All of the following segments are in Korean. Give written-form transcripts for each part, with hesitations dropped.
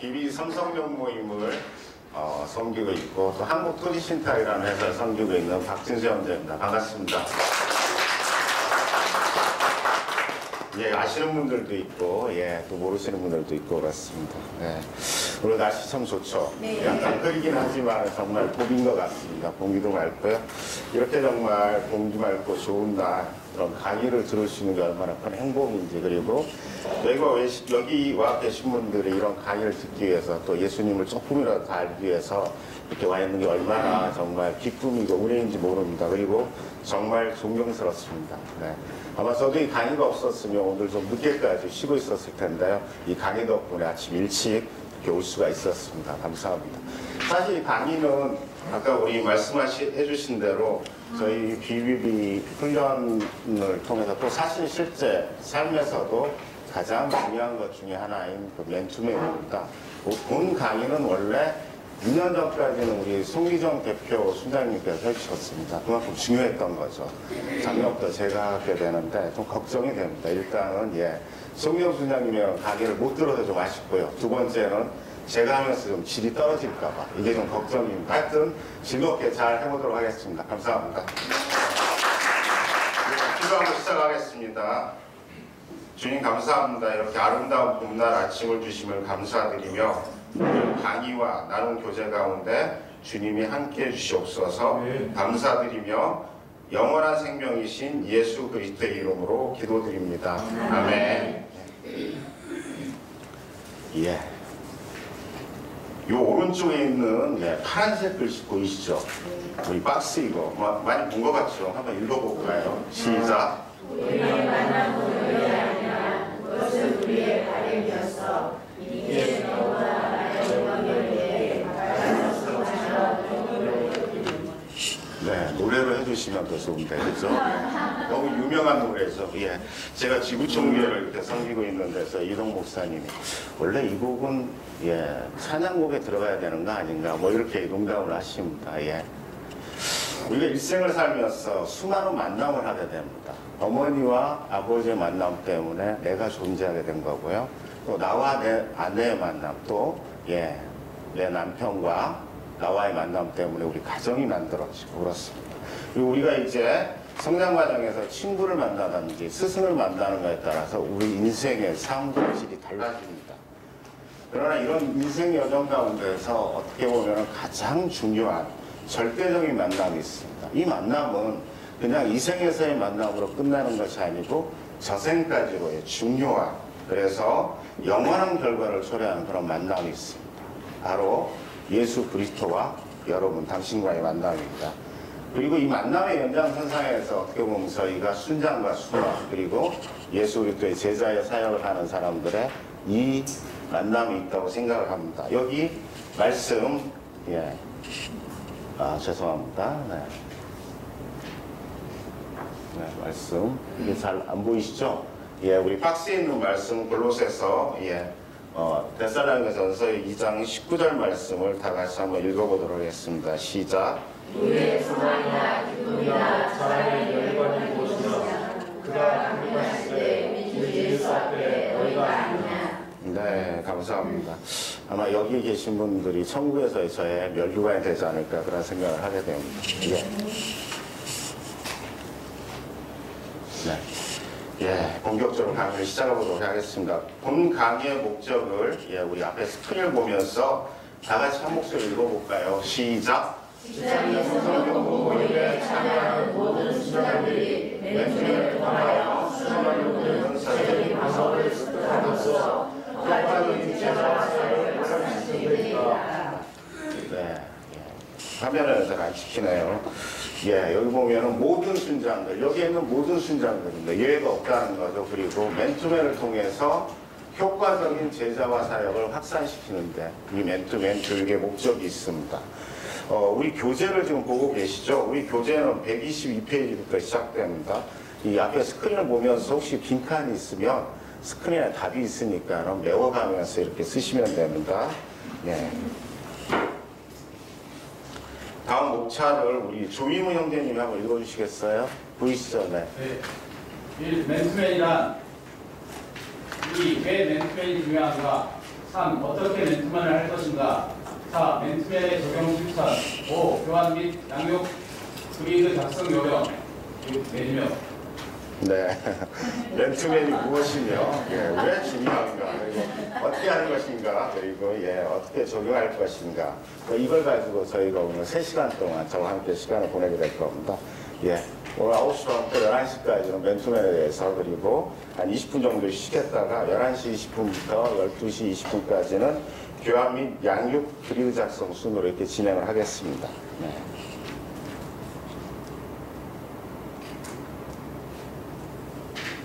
BB 삼성역 모임을 섬기고 있고 또 한국토지신탁이라는 회사를 섬기고 있는 박진수 형제입니다. 반갑습니다. 예, 아시는 분들도 있고, 예, 또 모르시는 분들도 있고 그렇습니다. 예. 오늘 날씨 참 좋죠. 네. 약간 흐리긴 하지만 정말 봄인 것 같습니다. 공기도 맑고요. 이렇게 정말 공기 맑고 좋은 날 그런 강의를 들을 수 있는 게 얼마나 큰 행복인지, 그리고 여기 와 계신 분들이 이런 강의를 듣기 위해서 또 예수님을 조금이라도 더 알기 위해서 이렇게 와 있는 게 얼마나 정말 기쁨이고 은혜인지 모릅니다. 그리고 정말 존경스럽습니다. 네. 아마 저도 이 강의가 없었으면 오늘 좀 늦게까지 쉬고 있었을 텐데요. 이 강의 덕분에 아침 일찍 이렇게 올 수가 있었습니다. 감사합니다. 사실 이 강의는 아까 우리 해주신 대로 저희 BBB 훈련을 통해서 또 사실 실제 삶에서도 가장 중요한 것 중에 하나인 그 맨투맨입니다. 본 강의는 원래 2년 전까지는 우리 송기정 대표 순장님께서 해주셨습니다. 그만큼 중요했던 거죠. 작년부터 제가 하게 되는데 좀 걱정이 됩니다. 일단은 송기정 순장님이랑 강의를 못 들어서 좀 아쉽고요. 두 번째는 제가 하면서 좀 질이 떨어질까봐 이게 좀 걱정입니다. 하여튼 즐겁게 잘 해보도록 하겠습니다. 감사합니다. 기도하고 시작하겠습니다. 주님 감사합니다. 이렇게 아름다운 봄날 아침을 주심을 감사드리며 강의와 나눔 교제 가운데 주님이 함께해 주시옵소서. 감사드리며 영원한 생명이신 예수 그리스도의 이름으로 기도드립니다. 아멘. 예. 요 오른쪽에 있는 파란색 글씨 보이시죠? 우리 박스 이거 많이 본 것 같죠? 한번 읽어볼까요? 시작. 우리의 만남은 의아하냐 그것은 우리의 바램이었어 이제 너와 나의 영광을 위해 네, 노래로 해주시면 더 좋은데, 그죠? 너무 유명한 노래죠. 예, 제가 지구촌교회를 이렇게 섬기고 있는 데서 이동 목사님이 원래 이 곡은 찬양곡에 들어가야 되는 거 아닌가 뭐 이렇게 농담을 하십니다. 예. 우리가 일생을 살면서 수많은 만남을 하게 됩니다. 어머니와 아버지의 만남 때문에 내가 존재하게 된 거고요. 또 나와 내 아내의 만남, 또 내 남편과 나와의 만남 때문에 우리 가정이 만들어지고 그렇습니다. 그리고 우리가 이제 성장 과정에서 친구를 만나든지 스승을 만나는 것에 따라서 우리 인생의 삶의 질이 달라집니다. 그러나 이런 인생 여정 가운데서 어떻게 보면 가장 중요한 절대적인 만남이 있습니다. 이 만남은 그냥 이 생에서의 만남으로 끝나는 것이 아니고 저생까지로의 중요한, 그래서 영원한 결과를 초래하는 그런 만남이 있습니다. 바로 예수 그리스도와 여러분 당신과의 만남입니다. 그리고 이 만남의 연장선상에서 어떻게 보면 저희가 순장과 순화, 그리고 예수 그리스도의 제자의 사역을 하는 사람들의 이 만남이 있다고 생각을 합니다. 여기 말씀, 죄송합니다. 말씀 이게 잘 안 보이시죠? 우리 박스에 있는 말씀 골로새서 데살로니가전서 2장 19절 말씀을 다 같이 한번 읽어보도록 하겠습니다. 시작. 우리의 소망이나 기쁨이나 자랑의 열관을 보시며 그가 강림하실 때 주 예수 앞에 너희가 아니냐. 네, 감사합니다. 아마 여기 계신 분들이 천국에서의 저의 멸류관이 되지 않을까 그런 생각을 하게 됩니다. 본격적으로 강의를 시작해보도록 하겠습니다. 본 강의의 목적을 우리 앞에 스크린을 보면서 다 같이 한 목소리 읽어볼까요? 시작. 지상의 성경공 모임에 참여하는 모든 순장들이 맨투맨을 통하여 수많은 모든 사적인 방법을 습득함으로써 똑같은 제자와 사역을 하는 시기입니다. 화면을 잘 안 찍히네요. 여기 보면은 모든 순장들, 여기에 있는 모든 순장들입니다. 예외가 없다는 거죠. 그리고 맨투맨을 통해서 효과적인 제자와 사역을 확산시키는데 이 맨투맨 교육의 목적이 있습니다. 우리 교재를 지금 보고 계시죠? 우리 교재는 122페이지부터 시작됩니다. 이 앞에 스크린을 보면서 혹시 빈칸이 있으면 스크린에 답이 있으니까 메워가면서 이렇게 쓰시면 됩니다. 다음 목차를 우리 조임우 형제님이 한번 읽어주시겠어요? 보이시죠? 네. 이 맨투맨이란 왜 맨투맨이 중요한가? 3. 어떻게 맨투맨을 할 것인가? 4. 맨투맨의 적용 실천. 5. 교환 및 양육 그리드 작성 요령. 6. 내지명. 네. 맨투맨이 무엇이며, 예, 왜 중요한가, 그리고 어떻게 하는 것인가, 그리고 예, 어떻게 적용할 것인가. 이걸 가지고 저희가 오늘 3시간 동안 저와 함께 시간을 보내게 될 겁니다. 예. 오늘 9시부터 11시까지는 맨투맨에 대해서, 그리고 한 20분 정도 쉬겠다가 11시 20분부터 12시 20분까지는 교환 및 양육 그리드 작성 순으로 이렇게 진행을 하겠습니다. 네.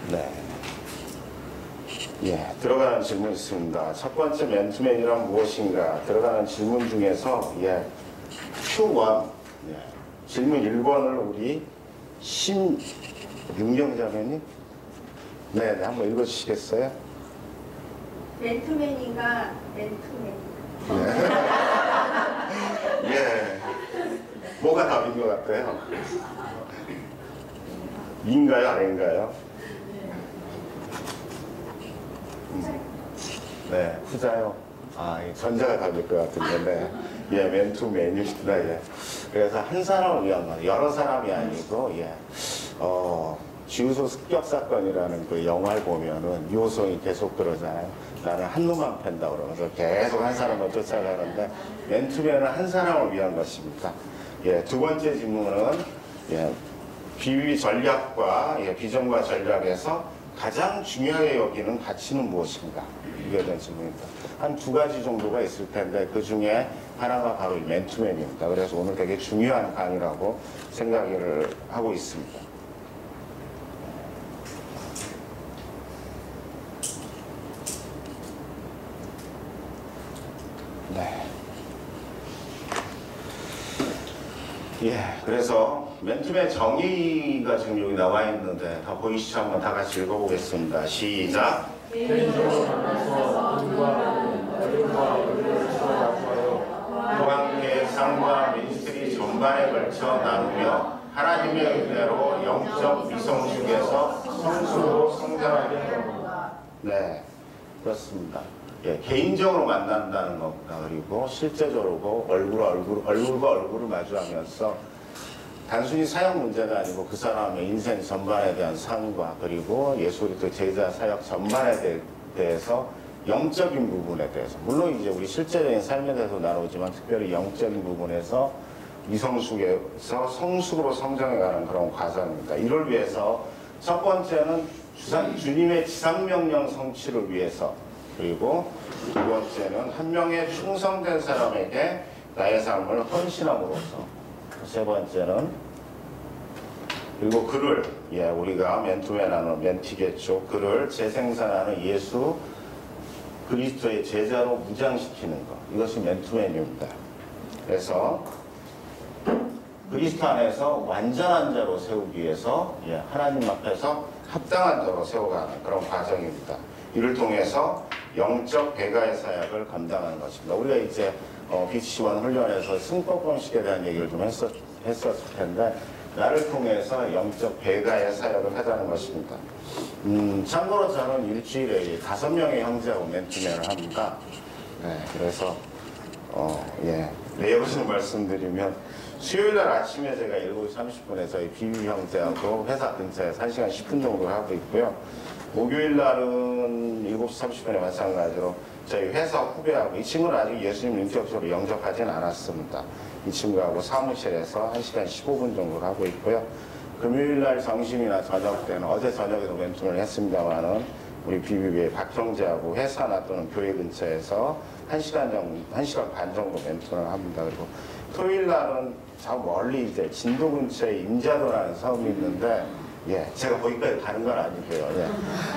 네. 예, 들어가는 질문 있습니다. 첫 번째 맨투맨이란 무엇인가? 들어가는 질문 중에서, 예, Q1, 예, 질문 1번을 우리 심윤경 자매님? 네, 한번 읽어주시겠어요? 맨투맨인가 맨투맨. 예. 예. 뭐가 답인 것 같아요? 인가요, 아닌가요? 네, 후자요. 아, 전자가 답일 것 같은데, 네. 예, 맨투맨입니다. 예. 그래서 한 사람을 위한 건 여러 사람이 아니고, 예, 지우소 습격 사건이라는 그 영화를 보면은 유호성이 계속 그러잖아요. 나는 한 놈만 팬다 그러면서 계속 한 사람을 쫓아가는데, 맨투맨은 한 사람을 위한 것입니다. 예, 두 번째 질문은, 예, 비위 전략과, 예, 비전과 전략에서 가장 중요하게 여기는 가치는 무엇인가? 이게 대한 질문입니다. 한 2가지 정도가 있을 텐데 그 중에 하나가 바로 이 맨투맨입니다. 그래서 오늘 되게 중요한 강의라고 생각을 하고 있습니다. 네. 예, 그래서 맨투맨 정의가 지금 여기 나와 있는데 다 보이시죠? 한번 다 같이 읽어보겠습니다. 시작. 개인적으로 만나서 돈과 어른과 어른을 주고받고요. 교황계의 상과 민스트리 전반에 걸쳐 나누며 하나님의 은혜로 영적 미성숙에서 성숙으로 성장하게 합니다. 네, 그렇습니다. 예, 개인적으로 만난다는 겁니다. 그리고 실제적으로 얼굴과 얼굴을 마주하면서 단순히 사역 문제가 아니고 그 사람의 인생 전반에 대한 삶과 그리고 예수 그리스도 제자 사역 전반에 대해서 영적인 부분에 대해서 물론 이제 우리 실제적인 삶에 대해서 나누지만 특별히 영적인 부분에서 미성숙에서 성숙으로 성장해가는 그런 과정입니다. 이를 위해서 첫 번째는 주님의 지상명령 성취를 위해서 그리고 두 번째는 한 명의 충성된 사람에게 나의 삶을 헌신함으로써 세 번째는 그리고 그를 우리가 맨투맨하는 멘티겠죠. 그를 재생산하는 예수 그리스도의 제자로 무장시키는 것 이것이 맨투맨입니다. 그래서 그리스도 안에서 완전한 자로 세우기 위해서 하나님 앞에서 합당한 자로 세워가는 그런 과정입니다. 이를 통해서 영적 배가의 사역을 감당하는 것입니다. 우리가 이제 BC1 훈련에서 승법 방식에 대한 얘기를 좀 했었을 텐데 나를 통해서 영적 배가의 사역을 하자는 것입니다. 참고로 저는 일주일에 5명의 형제하고 맨투맨을 합니다. 네, 그래서 내용을 말씀드리면 수요일날 아침에 제가 7시 30분에 저희 비비 형제하고 회사 근처에서 1시간 10분 정도 하고 있고요. 목요일 날은 7시 30분에 마찬가지로 저희 회사 후배하고 이 친구는 아직 예수님 인격적으로 영접하지는 않았습니다. 이 친구하고 사무실에서 1시간 15분 정도 하고 있고요. 금요일 날 점심이나 저녁 때는 어제 저녁에도 맨투맨을 했습니다만은 우리 비비비의 박형제하고 회사나 또는 교회 근처에서 1시간 반 정도 맨투맨을 합니다. 그리고 토요일 날은 저 멀리 이제 진도 근처에 임자도라는 섬이 있는데 제가 거기까지 가는 건 아니고요.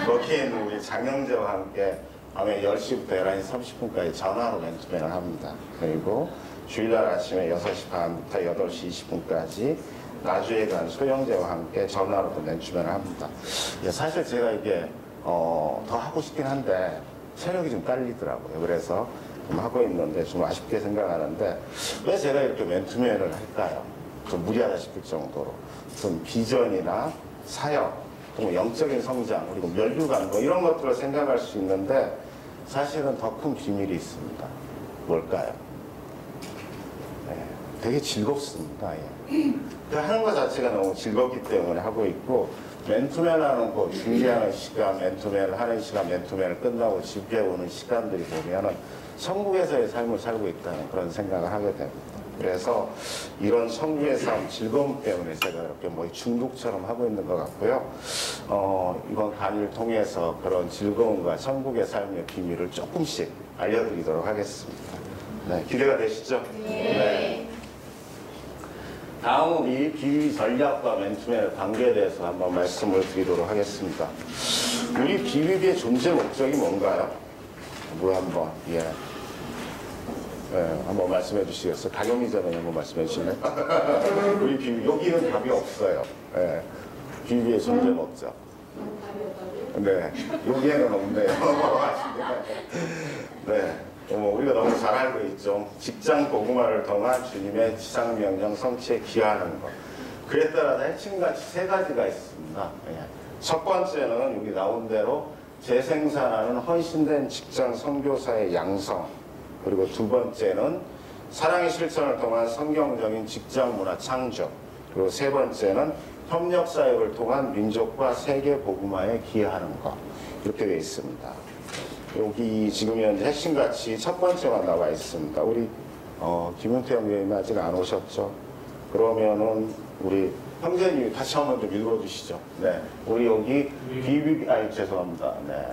거기에 있는 우리 장영재와 함께 밤에 10시부터 11시 30분까지 전화로 맨투맨을 합니다. 그리고 주일날 아침에 6시 반부터 8시 20분까지 나주에 간 소영재와 함께 전화로도 맨투맨을 합니다. 사실 제가 이게 더 하고 싶긴 한데 체력이 좀 딸리더라고요. 그래서 좀 하고 있는데 좀 아쉽게 생각하는데 왜 제가 이렇게 맨투맨을 할까요? 좀 무리하다 싶을 정도로 좀 비전이나 사역, 또 영적인 성장, 그리고 멸류관 이런 것들을 생각할 수 있는데 사실은 더 큰 비밀이 있습니다. 뭘까요? 네, 되게 즐겁습니다. 예. 그 하는 것 자체가 너무 즐겁기 때문에 하고 있고, 맨투맨 하는 거 준비하는 시간, 맨투맨을 하는 시간, 맨투맨을 끝나고 집에 오는 시간들이 보면은 천국에서의 삶을 살고 있다는 그런 생각을 하게 됩니다. 그래서 이런 천국의 삶, 즐거움 때문에 제가 이렇게 뭐 중독처럼 하고 있는 것 같고요. 이번 강의를 통해서 그런 즐거움과 천국의 삶의 비밀을 조금씩 알려드리도록 하겠습니다. 네, 기대가 되시죠? 네. 다음 우리 비비 전략과 맨투맨의 관계에 대해서 한번 말씀을 드리도록 하겠습니다. 우리 비비비의 존재 목적이 뭔가요? 한번, 예. 네, 한번 말씀해 주시겠어요? 가경미 전에 한번 말씀해 주시네. 우리 비비, 여기는 답이 없어요. 네, 비비비의 존재 목적. 네, 여기에는 없네요. 네. 우리가 너무 잘 알고 있죠. 직장 복음화를 통한 주님의 지상명령 성취에 기여하는 것. 그에 따라 핵심같이 세 가지가 있습니다. 첫 번째는 여기 나온 대로 재생산하는 헌신된 직장 선교사의 양성. 그리고 두 번째는 사랑의 실천을 통한 성경적인 직장 문화 창조. 그리고 세 번째는 협력 사역을 통한 민족과 세계 복음화에 기여하는 것. 이렇게 되어 있습니다. 여기 지금 현재 핵심같이 첫 번째가 나와 있습니다. 우리 김윤태 형님 아직 안 오셨죠? 그러면은 우리 형제님이 다시 한번 좀 읽어주시죠. 네, 우리 여기 BBB 죄송합니다. 네,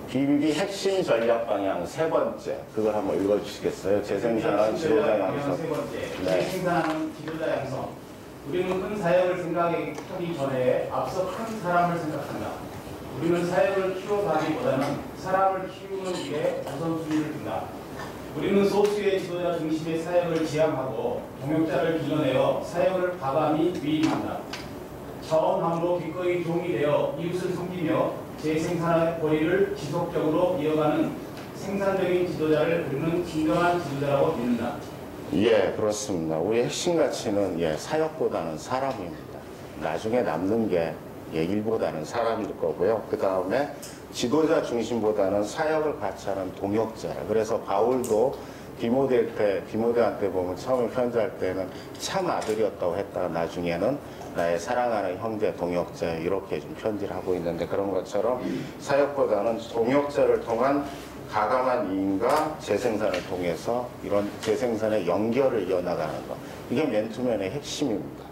BBB 핵심 전략 방향 세 번째 그걸 한번 읽어주시겠어요? 재생산하는 지도자 양성. 세 번째, 네. 재생산하는 지도자 양성. 우리는 큰 사역을 생각하기 전에 앞서 큰 사람을 생각한다. 우리는 사역을 키워가기보다는 사람을 키우는 일에 우선순위를 둔다. 우리는 소수의 지도자 중심의 사역을 지향하고 동역자를 길러내어 사역을 과감히 위임한다. 자원함으로 기꺼이 종이 되어 이웃을 섬기며 재생산의 권리를 지속적으로 이어가는 생산적인 지도자를 우리는 진정한 지도자라고 믿는다. 예, 그렇습니다. 우리 핵심 가치는 사역보다는 사람입니다. 나중에 남는 게 일보다는 사람일 거고요. 그 다음에 지도자 중심보다는 사역을 같이 하는 동역자라. 그래서 바울도 디모데한테 보면 처음에 편지할 때는 참 아들이었다고 했다가 나중에는 나의 사랑하는 형제 동역자 이렇게 좀 편지를 하고 있는데, 그런 것처럼 사역보다는 동역자를 통한 가감한 이인과 재생산을 통해서 이런 재생산의 연결을 이어나가는 것. 이게 맨투맨의 핵심입니다.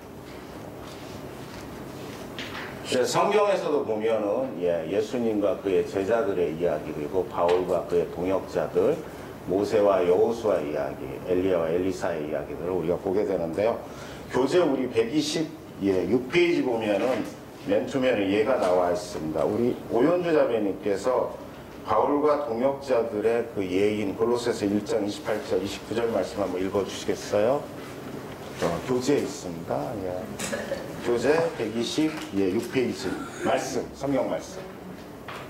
성경에서도 보면은 예수님과 그의 제자들의 이야기, 그리고 바울과 그의 동역자들, 모세와 여호수아의 이야기, 엘리야와 엘리사의 이야기들을 우리가 보게 되는데요. 교재 우리 126페이지 보면은 맨투맨의 예가 나와 있습니다. 우리 오연주 자매님께서 바울과 동역자들의 그 예인 골로새서 1장 28절 29절 말씀 한번 읽어주시겠어요? 교재에 있습니다. 교재 126페이지 말씀, 성경 말씀.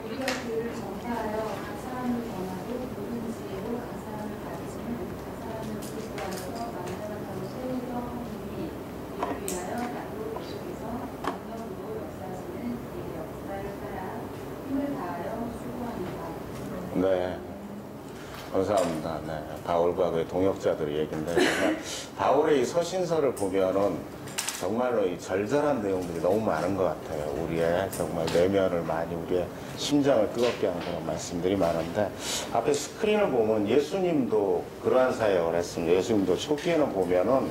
우리가 그를 정죄하여 각 사람을 범하고 모든 지혜로 각 사람을 가르치는 각 사람을 그리스도안에서 만나다고 세우려 하느니 이를 위하여 나도 계속해서 능력으로 역사하시는 그의 역사를 따라 힘을 다하여 수고하노라. 네. 감사합니다. 네. 바울과 그의 동역자들의 얘기인데, 바울의 이 서신서를 보면은 정말로 이 절절한 내용들이 너무 많은 것 같아요. 우리의 정말 내면을 많이, 우리의 심장을 뜨겁게 하는 그런 말씀들이 많은데, 앞에 스크린을 보면 예수님도 그러한 사역을 했습니다. 예수님도 초기에는 보면은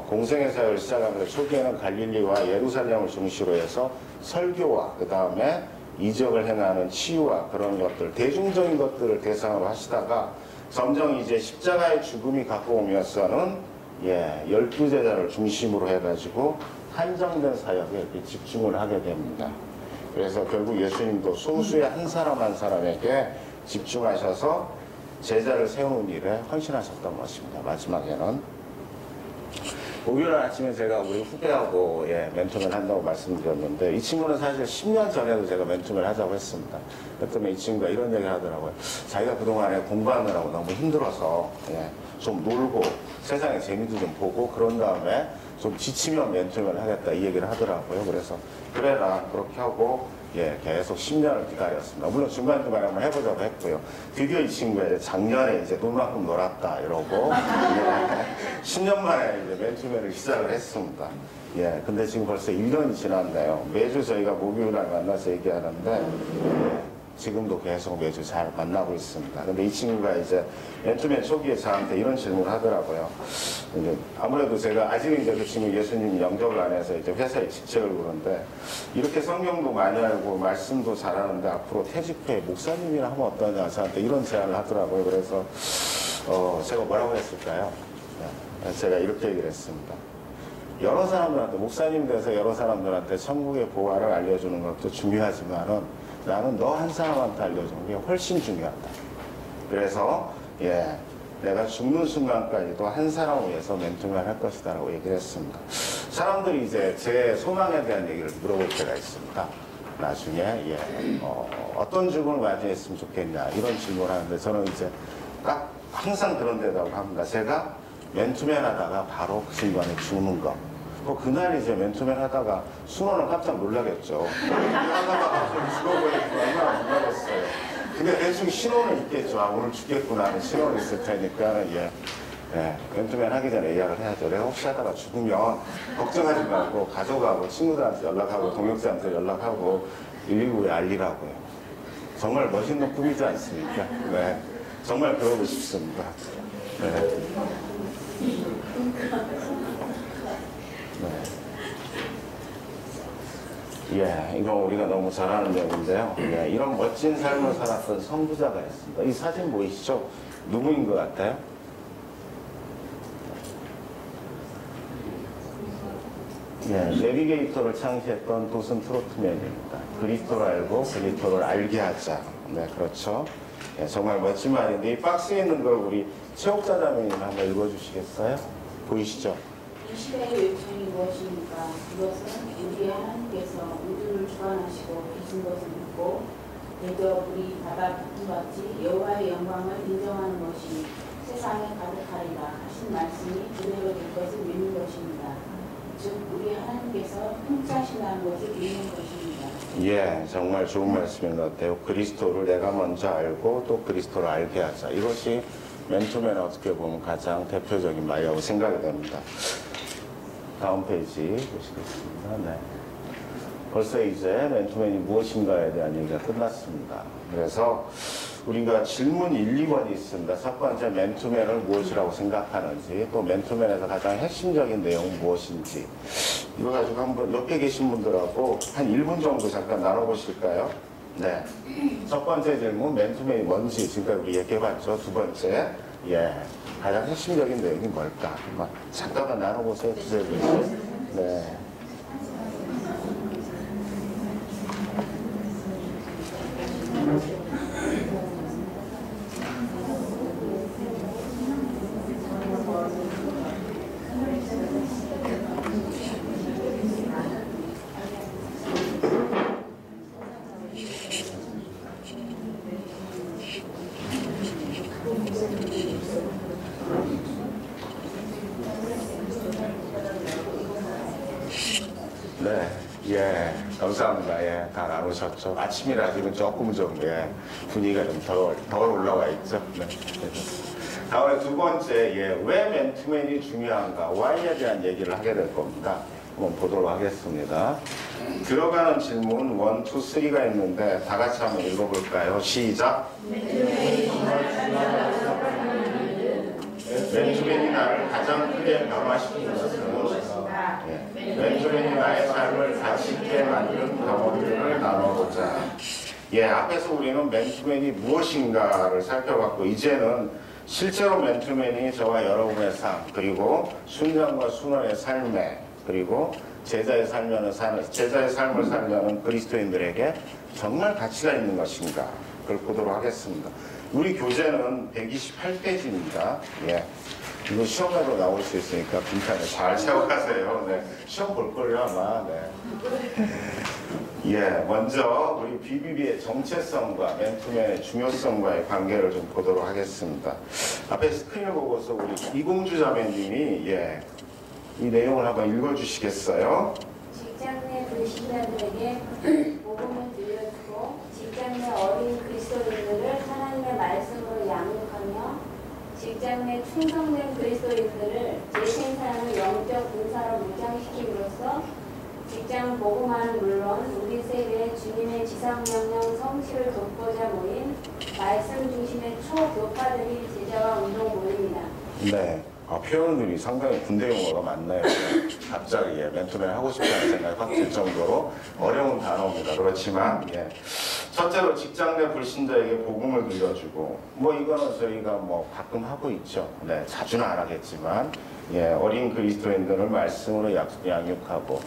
공생의 사역을 시작하면서 초기에는 갈릴리와 예루살렘을 중심으로 해서 설교와 그 다음에 이적을 행하는 치유와 그런 것들, 대중적인 것들을 대상으로 하시다가 점점 이제 십자가의 죽음이 갖고 오면서는 12제자를 중심으로 해가지고 한정된 사역에 이렇게 집중을 하게 됩니다. 그래서 결국 예수님도 소수의 한 사람 한 사람에게 집중하셔서 제자를 세우는 일에 헌신하셨던 것입니다. 마지막에는. 목요일 아침에 제가 우리 후배하고 맨투맨 한다고 말씀드렸는데, 이 친구는 사실 10년 전에도 제가 맨투맨 하자고 했습니다. 그랬더니 이 친구가 이런 얘기 하더라고요. 자기가 그동안에 공부하느라고 너무 힘들어서 좀 놀고 세상의 재미도 좀 보고 그런 다음에 좀 지치면 맨투맨 하겠다 이 얘기를 하더라고요. 그래서 그래 나 그렇게 하고 예, 계속 10년을 기다렸습니다. 물론 중간중간에 한번 해보자고 했고요. 드디어 이 친구가 이제 작년에 이제 놀만큼 놀았다 이러고 예, 10년 만에 이제 맨투맨을 시작을 했습니다. 예, 근데 지금 벌써 1년이 지났네요. 매주 저희가 목요일날 만나서 얘기하는데 예, 지금도 계속 매주 잘 만나고 있습니다. 근데 이 친구가 이제 맨투맨 초기에 저한테 이런 질문을 하더라고요. 이제 아무래도 제가 아직은 이제 그 친구 예수님 영접을 안 해서 이제 회사에 직책을 보는데 이렇게 성경도 많이 알고 말씀도 잘하는데 앞으로 퇴직 후에 목사님이나 하면 어떠냐 저한테 이런 제안을 하더라고요. 그래서 제가 뭐라고 했을까요? 네, 제가 이렇게 얘기를 했습니다. 여러 사람들한테 목사님 돼서 여러 사람들한테 천국의 보화를 알려주는 것도 중요하지만은 나는 너 한 사람한테 알려주는 게 훨씬 중요하다. 그래서 예, 내가 죽는 순간까지도 한 사람을 위해서 맨투맨 할 것이다 라고 얘기를 했습니다. 사람들이 이제 제 소망에 대한 얘기를 물어볼 때가 있습니다. 나중에 예, 어떤 죽음을 맞이했으면 좋겠냐 이런 질문을 하는데 저는 이제 딱 항상 그런 대답을 합니다. 제가 맨투맨 하다가 바로 그 순간에 죽는 거. 그날 이제 맨투맨 하다가 순원은 깜짝 놀라겠죠. 하다가 갑자기 죽어버리고 얼마나 놀라겠어요. 근데 대충 신호는 있겠죠. 아, 오늘 죽겠구나 하는 신호는 있을 테니까 예, 맨투맨 하기 전에 예약을 해야죠. 내가 혹시 하다가 죽으면 걱정하지 말고 가족하고 친구들한테 연락하고 동역자한테 연락하고 119에 알리라고요. 정말 멋있는 꿈이지 않습니까? 네, 정말 그러고 싶습니다. 네. 예, 이거 우리가 너무 잘 아는 내용인데요. 예, 이런 멋진 삶을 살았던 선구자가 있습니다. 이 사진 보이시죠? 누구인 것 같아요? 예, 내비게이터를 창시했던 도슨 트로트맨입니다. 그리스도를 알고 그리스도를 알게 하자. 네, 그렇죠. 예, 정말 멋진 말인데 이 박스에 있는 걸 우리 최옥자 자매님 한번 읽어주시겠어요? 보이시죠? 이 시대의 요청이 무엇입니까? 그것은 우리의 하나님께서 우주를 주관하시고 계신 것을 믿고 대저 우리 바다 부품같이 여호와의 영광을 인정하는 것이 세상에 가득하리라 하신 말씀이 그대로 될 것을 믿는 것입니다. 즉 우리 하나님께서 통치하신다는 것을 믿는 것입니다. 예, 정말 좋은 말씀인 것 같아요. 그리스도를 내가 먼저 알고 또 그리스도를 알게 하자. 이것이 맨투맨의 어떻게 보면 가장 대표적인 말이라고 생각이 됩니다. 다음 페이지 보시겠습니다. 네. 벌써 이제 맨투맨이 무엇인가에 대한 얘기가 끝났습니다. 그래서 우리가 질문 1, 2번이 있습니다. 첫 번째, 맨투맨을 무엇이라고 생각하는지, 또 맨투맨에서 가장 핵심적인 내용은 무엇인지. 이거 가지고 한번 옆에 계신 분들하고 한 1분 정도 잠깐 나눠보실까요? 네. 첫 번째 질문, 맨투맨이 뭔지 지금까지 우리 얘기해봤죠. 두 번째, 예, 가장 핵심적인 내용이 뭘까? 한번 잠깐만 나눠보세요. 두세 분씩. 네. 네, 예, 감사합니다. 예, 다 나누셨죠. 아침이라 지금 조금 좀, 예, 분위기가 좀 덜 올라와 있죠. 네. 다음에 두 번째, 예, 왜 맨투맨이 중요한가, why에 대한 얘기를 하게 될 겁니다. 한번 보도록 하겠습니다. 들어가는 질문 1, 2, 3가 있는데 다 같이 한번 읽어볼까요? 시작. 맨투맨이 나를 가장 크게 변화시킨 것은 맨투맨이 나의 삶을 가치 있게 만든 경험들을 나눠보자. 예, 앞에서 우리는 맨투맨이 무엇인가를 살펴봤고 이제는 실제로 맨투맨이 저와 여러분의 삶 그리고 순전과 순원의 삶에 그리고 제자의 삶을 살려는 그리스도인들에게 정말 가치가 있는 것인가 그걸 보도록 하겠습니다. 우리 교재는 128페이지입니다. 예. 이거 시험에도 나올 수 있으니까 빈칸에 잘 세워가세요. 네. 시험 볼 거예요, 아마. 네. 예, 먼저 우리 BBB의 정체성과 맨투맨의 중요성과의 관계를 좀 보도록 하겠습니다. 앞에 스크린을 보고서 우리 이공주 자매님이 예, 이 내용을 한번 읽어주시겠어요? 직장 내 불신자들에게 복음을 충성된 그리스도인들을 재생산하는 영적 군사로 무장시킴으로써 직장 복음화는 물론 우리 세대의 주님의 지상명령 성취를 돕고자 모인 말씀 중심의 초교파들이 제자와 운동 모임이다. 네. 표현들이 상당히 군대 용어가 많네요. 갑자기 맨투맨 하고 싶다는 생각이 확 들 정도로 어려운 단어입니다. 그렇지만 첫째로 직장 내 불신자에게 복음을 들려주고 이거는 저희가 가끔 하고 있죠. 네, 자주는 안 하겠지만 어린 그리스도인들을 말씀으로 양육하고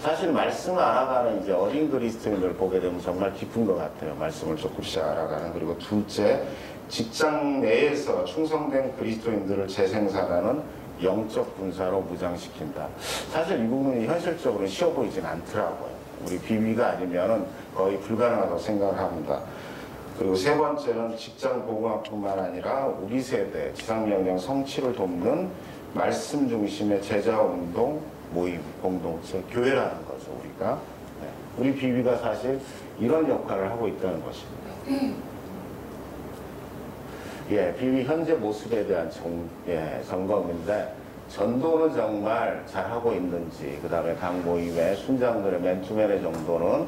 사실 말씀을 알아가는 이제 어린 그리스도인들을 보게 되면 정말 기쁜 것 같아요. 말씀을 조금씩 알아가는. 그리고 둘째, 직장 내에서 충성된 그리스도인들을 재생산하는 영적 군사로 무장시킨다. 사실 이 부분이 현실적으로 쉬워 보이진 않더라고요. 우리 비위가 아니면은 거의 불가능하다고 생각을 합니다. 그리고 세 번째는 직장 복음화뿐만 아니라 우리 세대 지상명령 성취를 돕는 말씀 중심의 제자 운동, 모임, 공동체, 교회라는 거죠, 우리가. 우리 비위가 사실 이런 역할을 하고 있다는 것입니다. 비위 현재 모습에 대한 점검인데 전도는 정말 잘하고 있는지, 그 다음에 각 모임의 순장들의 맨투맨의 정도는,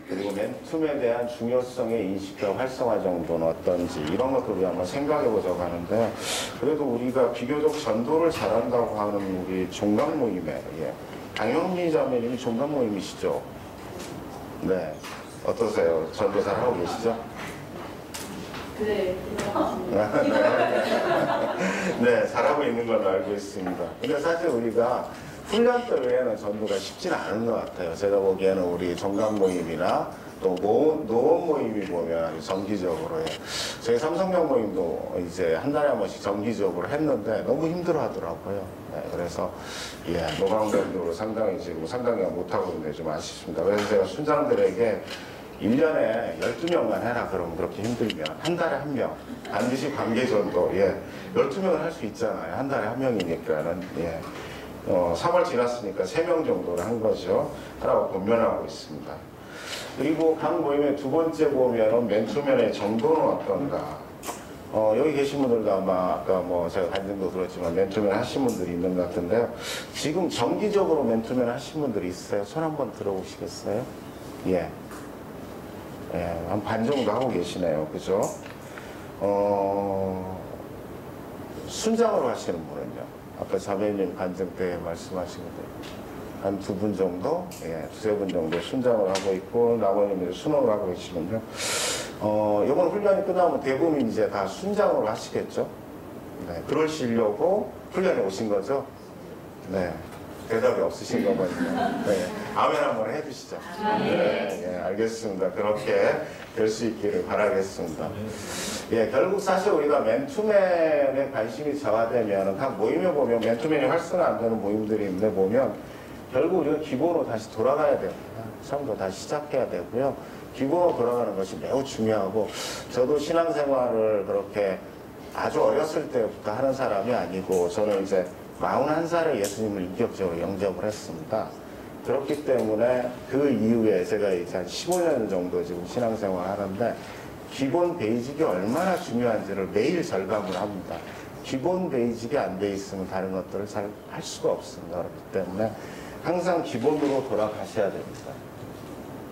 그리고 맨투맨에 대한 중요성의 인식과 활성화 정도는 어떤지, 이런 것들을 한번 생각해 보자고 하는데, 그래도 우리가 비교적 전도를 잘한다고 하는 우리 종강 모임에, 강영미 자매님이 종강 모임이시죠? 네. 어떠세요? 전도 잘하고 계시죠? 네, 네, 잘하고 있는 걸로 알고 있습니다. 근데 사실 우리가 훈련 때 외에는 전도가 쉽지는 않은 것 같아요. 제가 보기에는 우리 종강 모임이나 또 노원 모임이 보면 아주 정기적으로 저희 삼성명 모임도 이제 한 달에 한 번씩 정기적으로 했는데 너무 힘들어 하더라고요. 그래서 노강변도로 상당히 못하고 있는데 좀 아쉽습니다. 그래서 제가 순장들에게 1년에 12명만 해라. 그러면 그렇게 힘들면 한 달에 한 명, 반드시 관계전도 12명을 할 수 있잖아요. 한 달에 한 명이니까는 3월 지났으니까 3명 정도를 한 거죠. 하라고 권면하고 있습니다. 그리고 각 모임의 두 번째 보면은 맨투맨의 정도는 어떤가. 여기 계신 분들도 아마 아까 제가 간증도 들었지만 맨투맨 하신 분들이 있는 것 같은데요. 지금 정기적으로 맨투맨 하신 분들이 있어요? 손 한번 들어보시겠어요? 한 반 정도 하고 계시네요. 그죠? 순장으로 하시는 분은요? 아까 자매님 간증 때 말씀하신 대로 한 2분 정도? 2-3분 정도 순장을 하고 있고, 나머지는 순원을 하고 계시는데요. 이번 훈련이 끝나면 대부분 이제 다 순장으로 하시겠죠? 그러시려고 훈련에 오신 거죠? 대답이 없으신 거거든요. 아멘 한번 해주시죠. 알겠습니다. 그렇게 될 수 있기를 바라겠습니다. 결국 사실 우리가 맨투맨에 관심이 저하되면 각 모임에 보면 맨투맨이 활성화 안 되는 모임들이 있는데 보면 결국 우리가 기본으로 다시 돌아가야 됩니다. 처음부터 다시 시작해야 되고요. 기본으로 돌아가는 것이 매우 중요하고, 저도 신앙생활을 그렇게 아주 어렸을 때부터 하는 사람이 아니고, 저는 이제 41살에 예수님을 인격적으로 영접을 했습니다. 그렇기 때문에 그 이후에 제가 이제 한 15년 정도 지금 신앙생활 하는데, 기본 베이직이 얼마나 중요한지를 매일 절감을 합니다. 기본 베이직이 안 돼 있으면 다른 것들을 잘 할 수가 없습니다. 그렇기 때문에 항상 기본으로 돌아가셔야 됩니다.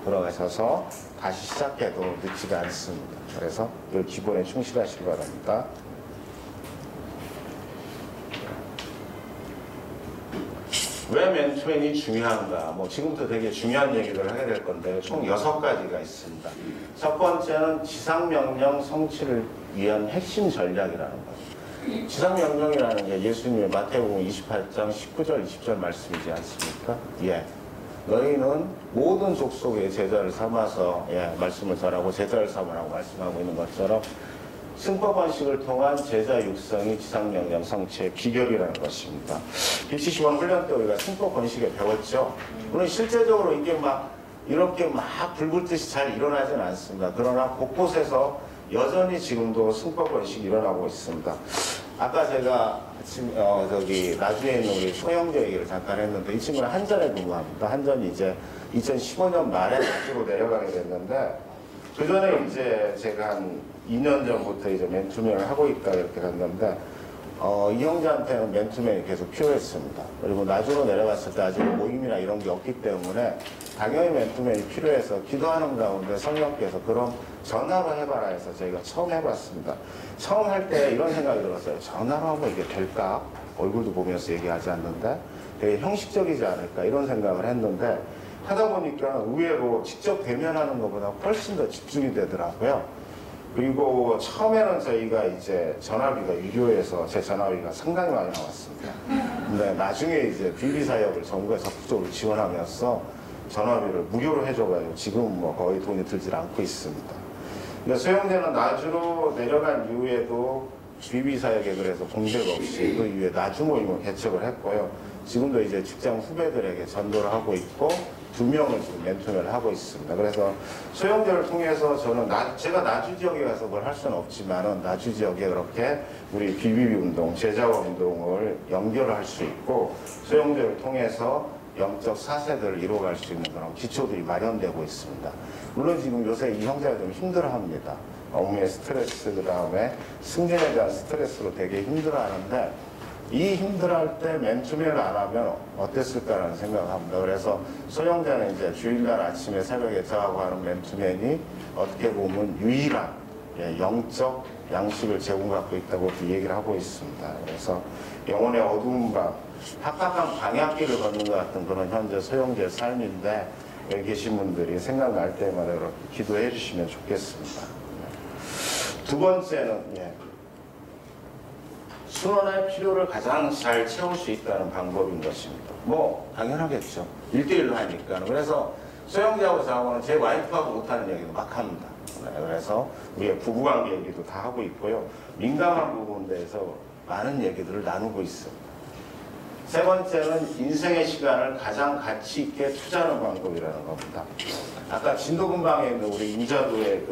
돌아가셔서 다시 시작해도 늦지가 않습니다. 그래서 그 기본에 충실하시기 바랍니다. 왜 맨투맨이 중요한가? 지금부터 되게 중요한 얘기를 하게 될 건데, 총 6가지가 있습니다. 첫 번째는 지상명령 성취를 위한 핵심 전략이라는 거죠. 지상명령이라는 게 예수님의 마태복음 28장 19절, 20절 말씀이지 않습니까? 너희는 모든 족속의 제자를 삼아서 말씀을 전하고 제자를 삼으라고 말씀하고 있는 것처럼, 승법원식을 통한 제자 육성이 지상명령 성취의 비결이라는 것입니다. 170원 훈련 때 우리가 승법원식에 배웠죠. 물론 실제적으로 이게 이렇게 불붙듯이 잘 일어나지는 않습니다. 그러나 곳곳에서 여전히 지금도 승법원식이 일어나고 있습니다. 아까 제가 나주에 있는 우리 소영재 얘기를 잠깐 했는데, 이 친구는 한전에 근무합니다. 한전이 이제 2015년 말에 나주로 내려가게 됐는데, 그 전에 이제 제가 한 2년 전부터 이제 맨투맨을 하고 있다 이렇게 갔는데, 이 형제한테는 맨투맨이 계속 필요했습니다. 그리고 나주로 내려갔을 때 아직 모임이나 이런 게 없기 때문에 당연히 맨투맨이 필요해서 기도하는 가운데 성령께서 그럼 전화로 해봐라 해서 저희가 처음 해봤습니다. 처음 할 때 이런 생각이 들었어요. 전화로 하면 이게 될까? 얼굴도 보면서 얘기하지 않는데 되게 형식적이지 않을까 이런 생각을 했는데 하다 보니까 의외로 직접 대면하는 것보다 훨씬 더 집중이 되더라고요. 그리고 처음에는 저희가 이제 전화비가 유료해서 제 전화비가 상당히 많이 나왔습니다. 근데 나중에 이제 비비사역을 정부가 적극적으로 지원하면서 전화비를 무료로 해줘가지고 지금 뭐 거의 돈이 들질 않고 있습니다. 근데 소형제는 나주로 내려간 이후에도 비비사역에 그래서 공백 없이 그 이후에 나주 모임을 개척을 했고요. 지금도 이제 직장 후배들에게 전도를 하고 있고 2명을 지금 멘토를 하고 있습니다. 그래서 소형제를 통해서 저는 제가 나주 지역에 가서 뭘 할 수는 없지만은 나주 지역에 그렇게 우리 비비비 운동, 제자화 운동을 연결할 수 있고 소형제를 통해서 영적 사세들을 이루어갈 수 있는 그런 기초들이 마련되고 있습니다. 물론 지금 요새 이 형제가 좀 힘들어합니다. 업무의 스트레스, 그 다음에 승진에 대한 스트레스로 되게 힘들어하는데 이 힘들어할 때 맨투맨을 안 하면 어땠을까라는 생각을 합니다. 그래서 소형제는 이제 주일날 아침에 새벽에 저하고 하는 맨투맨이 어떻게 보면 유일한 영적 양식을 제공받고 있다고 얘기를 하고 있습니다. 그래서 영혼의 어두운 밤, 합각한 방향길을 걷는 것 같은 그런 현재 소형제의 삶인데 여기 계신 분들이 생각날 때마다 이렇게 기도해 주시면 좋겠습니다. 두 번째는 순원의 필요를 가장 잘 채울 수 있다는 방법인 것입니다. 뭐 당연하겠죠. 1대1로 하니까. 그래서 소형제하고 저하고는 제 와이프하고 못하는 얘기도 막 합니다. 그래서 우리의 부부관계 얘기도 다 하고 있고요. 민감한 부분에 대해서 많은 얘기들을 나누고 있습니다. 세 번째는 인생의 시간을 가장 가치 있게 투자하는 방법이라는 겁니다. 아까 진도근방에 있는 우리 인자도의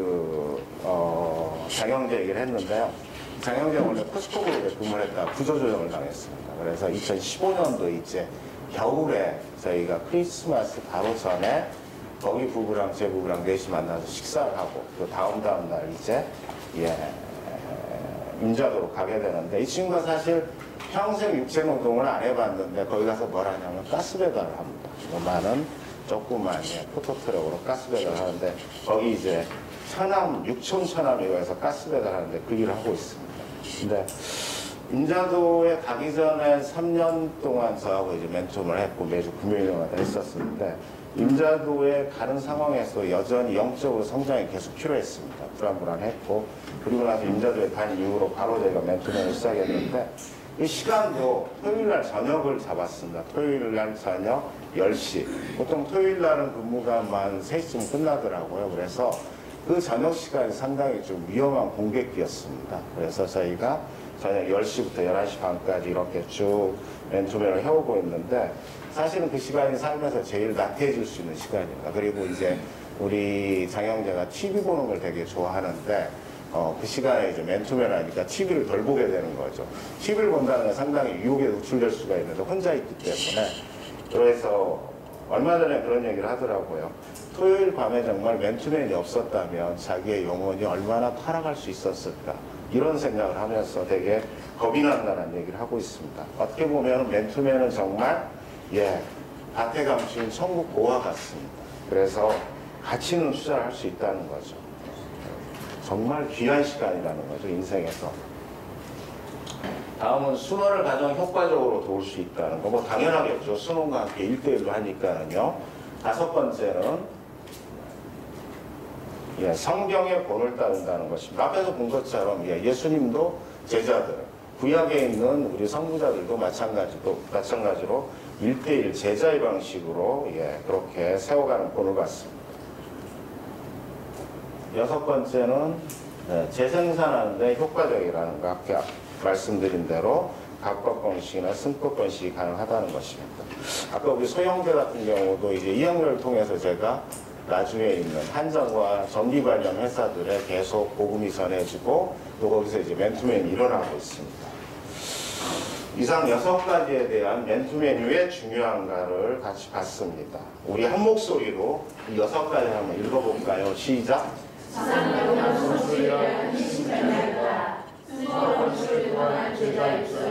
장영재 얘기를 했는데요. 장영재가 원래 코스코그룹에 근무를 했다가 구조조정을 당했습니다. 그래서 2015년도 이제 겨울에 저희가 크리스마스 바로 전에 거기 부부랑 제 부부랑 넷이 만나서 식사를 하고 또 다음 날 이제 인자도로 가게 되는데 이 친구가 사실 평생 육체노동을 안 해봤는데 거기 가서 뭘 하냐면 가스 배달을 합니다. 많은 조그만 포토트럭으로 가스 배달을 하는데 거기 이제 육촌 처남에 가서 가스 배달하는데 그 일을 하고 있습니다. 근데 인자도에 가기 전에 3년 동안 저하고 이제 멘토를 했고 매주 금요일마다 했었는데 인자도에 가는 상황에서 여전히 영적으로 성장이 계속 필요했습니다. 불안했고 그리고 나서 인자도에 간 이후로 바로 저희가 멘토를 시작했는데 이 시간도 토요일날 저녁을 잡았습니다. 토요일날 저녁 10시. 보통 토요일날은 근무가 한 3시쯤 끝나더라고요. 그래서 그 저녁 시간이 상당히 좀 위험한 공백기였습니다. 그래서 저희가 저녁 10시부터 11시 반까지 이렇게 쭉 멘토맨을 해오고 있는데 사실은 그 시간이 살면서 제일 나태해질 수 있는 시간입니다. 그리고 이제 우리 장영재가 TV 보는 걸 되게 좋아하는데 그 시간에 이제 맨투맨 하니까 TV를 덜 보게 되는 거죠. TV를 본다는 건 상당히 유혹에 노출될 수가 있는데 혼자 있기 때문에 그래서 얼마 전에 그런 얘기를 하더라고요. 토요일 밤에 정말 맨투맨이 없었다면 자기의 영혼이 얼마나 타락할 수 있었을까 이런 생각을 하면서 되게 겁이 난다는 얘기를 하고 있습니다. 어떻게 보면 맨투맨은 정말 밭에 감춘 천국 보화 같습니다. 그래서 가치 있는 투자를 할 수 있다는 거죠. 정말 귀한 시간이라는 거죠, 인생에서. 다음은 순원을 가장 효과적으로 도울 수 있다는 거. 뭐 당연하겠죠. 순원과 함께 1대1로 하니까는요. 다섯 번째는 성경의 본을 따른다는 것입니다. 앞에서 본 것처럼 예수님도 제자들, 구약에 있는 우리 선구자들도 마찬가지로 1대1 제자의 방식으로 그렇게 세워가는 본을 갖습니다. 여섯 번째는 재생산하는 데 효과적이라는 거 아까 말씀드린 대로 갑법권식이나 승법권식이 가능하다는 것입니다. 아까 우리 소형제 같은 경우도 이제 이 학년을 통해서 제가 나중에 있는 한정과 전기 관련 회사들에 계속 복음이 전해지고 또 거기서 이제 맨투맨이 일어나고 있습니다. 이상 6가지에 대한 맨투맨이 왜 중요한가를 같이 봤습니다. 우리 한 목소리로 이 6가지 한번 읽어볼까요? 시작! 선수를 위한 신천자이다. 수고 건축을 구원한 제자 입술을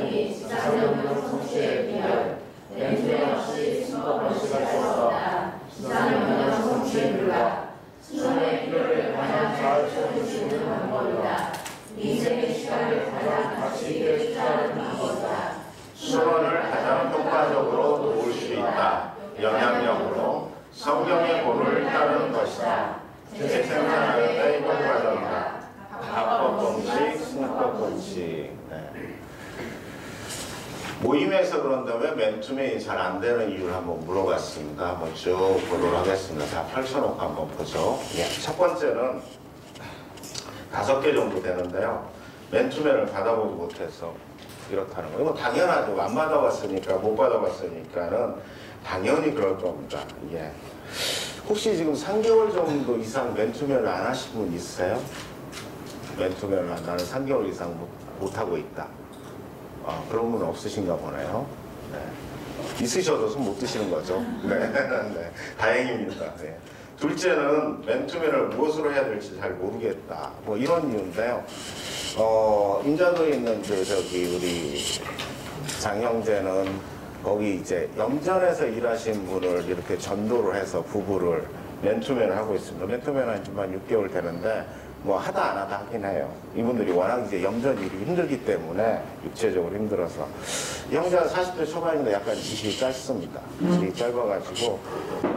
번씩. 네. 모임에서 그런데 왜 맨투맨이 잘 안 되는 이유를 한번 물어봤습니다. 한번 쭉 보도록 하겠습니다. 다 펼쳐놓고 한번 보죠. 예, 첫 번째는 5개 정도 되는데요. 맨투맨을 받아보지 못해서 이렇다는 거예요. 이거 당연하죠. 안 받아봤으니까, 못 받아봤으니까는 당연히 그럴 겁니다. 예. 혹시 지금 3개월 정도 이상 맨투맨을 안 하신 분 있으세요? 맨투맨을 나는 3개월 이상 못하고 있다. 그런 분 없으신가 보네요. 네. 있으셔도 손 못 드시는 거죠. 네. 네. 다행입니다. 네. 둘째는 맨투맨을 무엇으로 해야 될지 잘 모르겠다. 뭐 이런 이유인데요. 인자도에 있는 우리 장형제는 거기 이제 염전에서 일하신 분을 이렇게 전도를 해서 부부를 맨투맨을 하고 있습니다. 맨투맨 한 6개월 되는데 뭐 하다 안 하다 하긴 해요. 이분들이 워낙 이제 염전 일이 힘들기 때문에 육체적으로 힘들어서 형제가 40대 초반인데 약간 지식이 짧습니다. 지식이 짧아가지고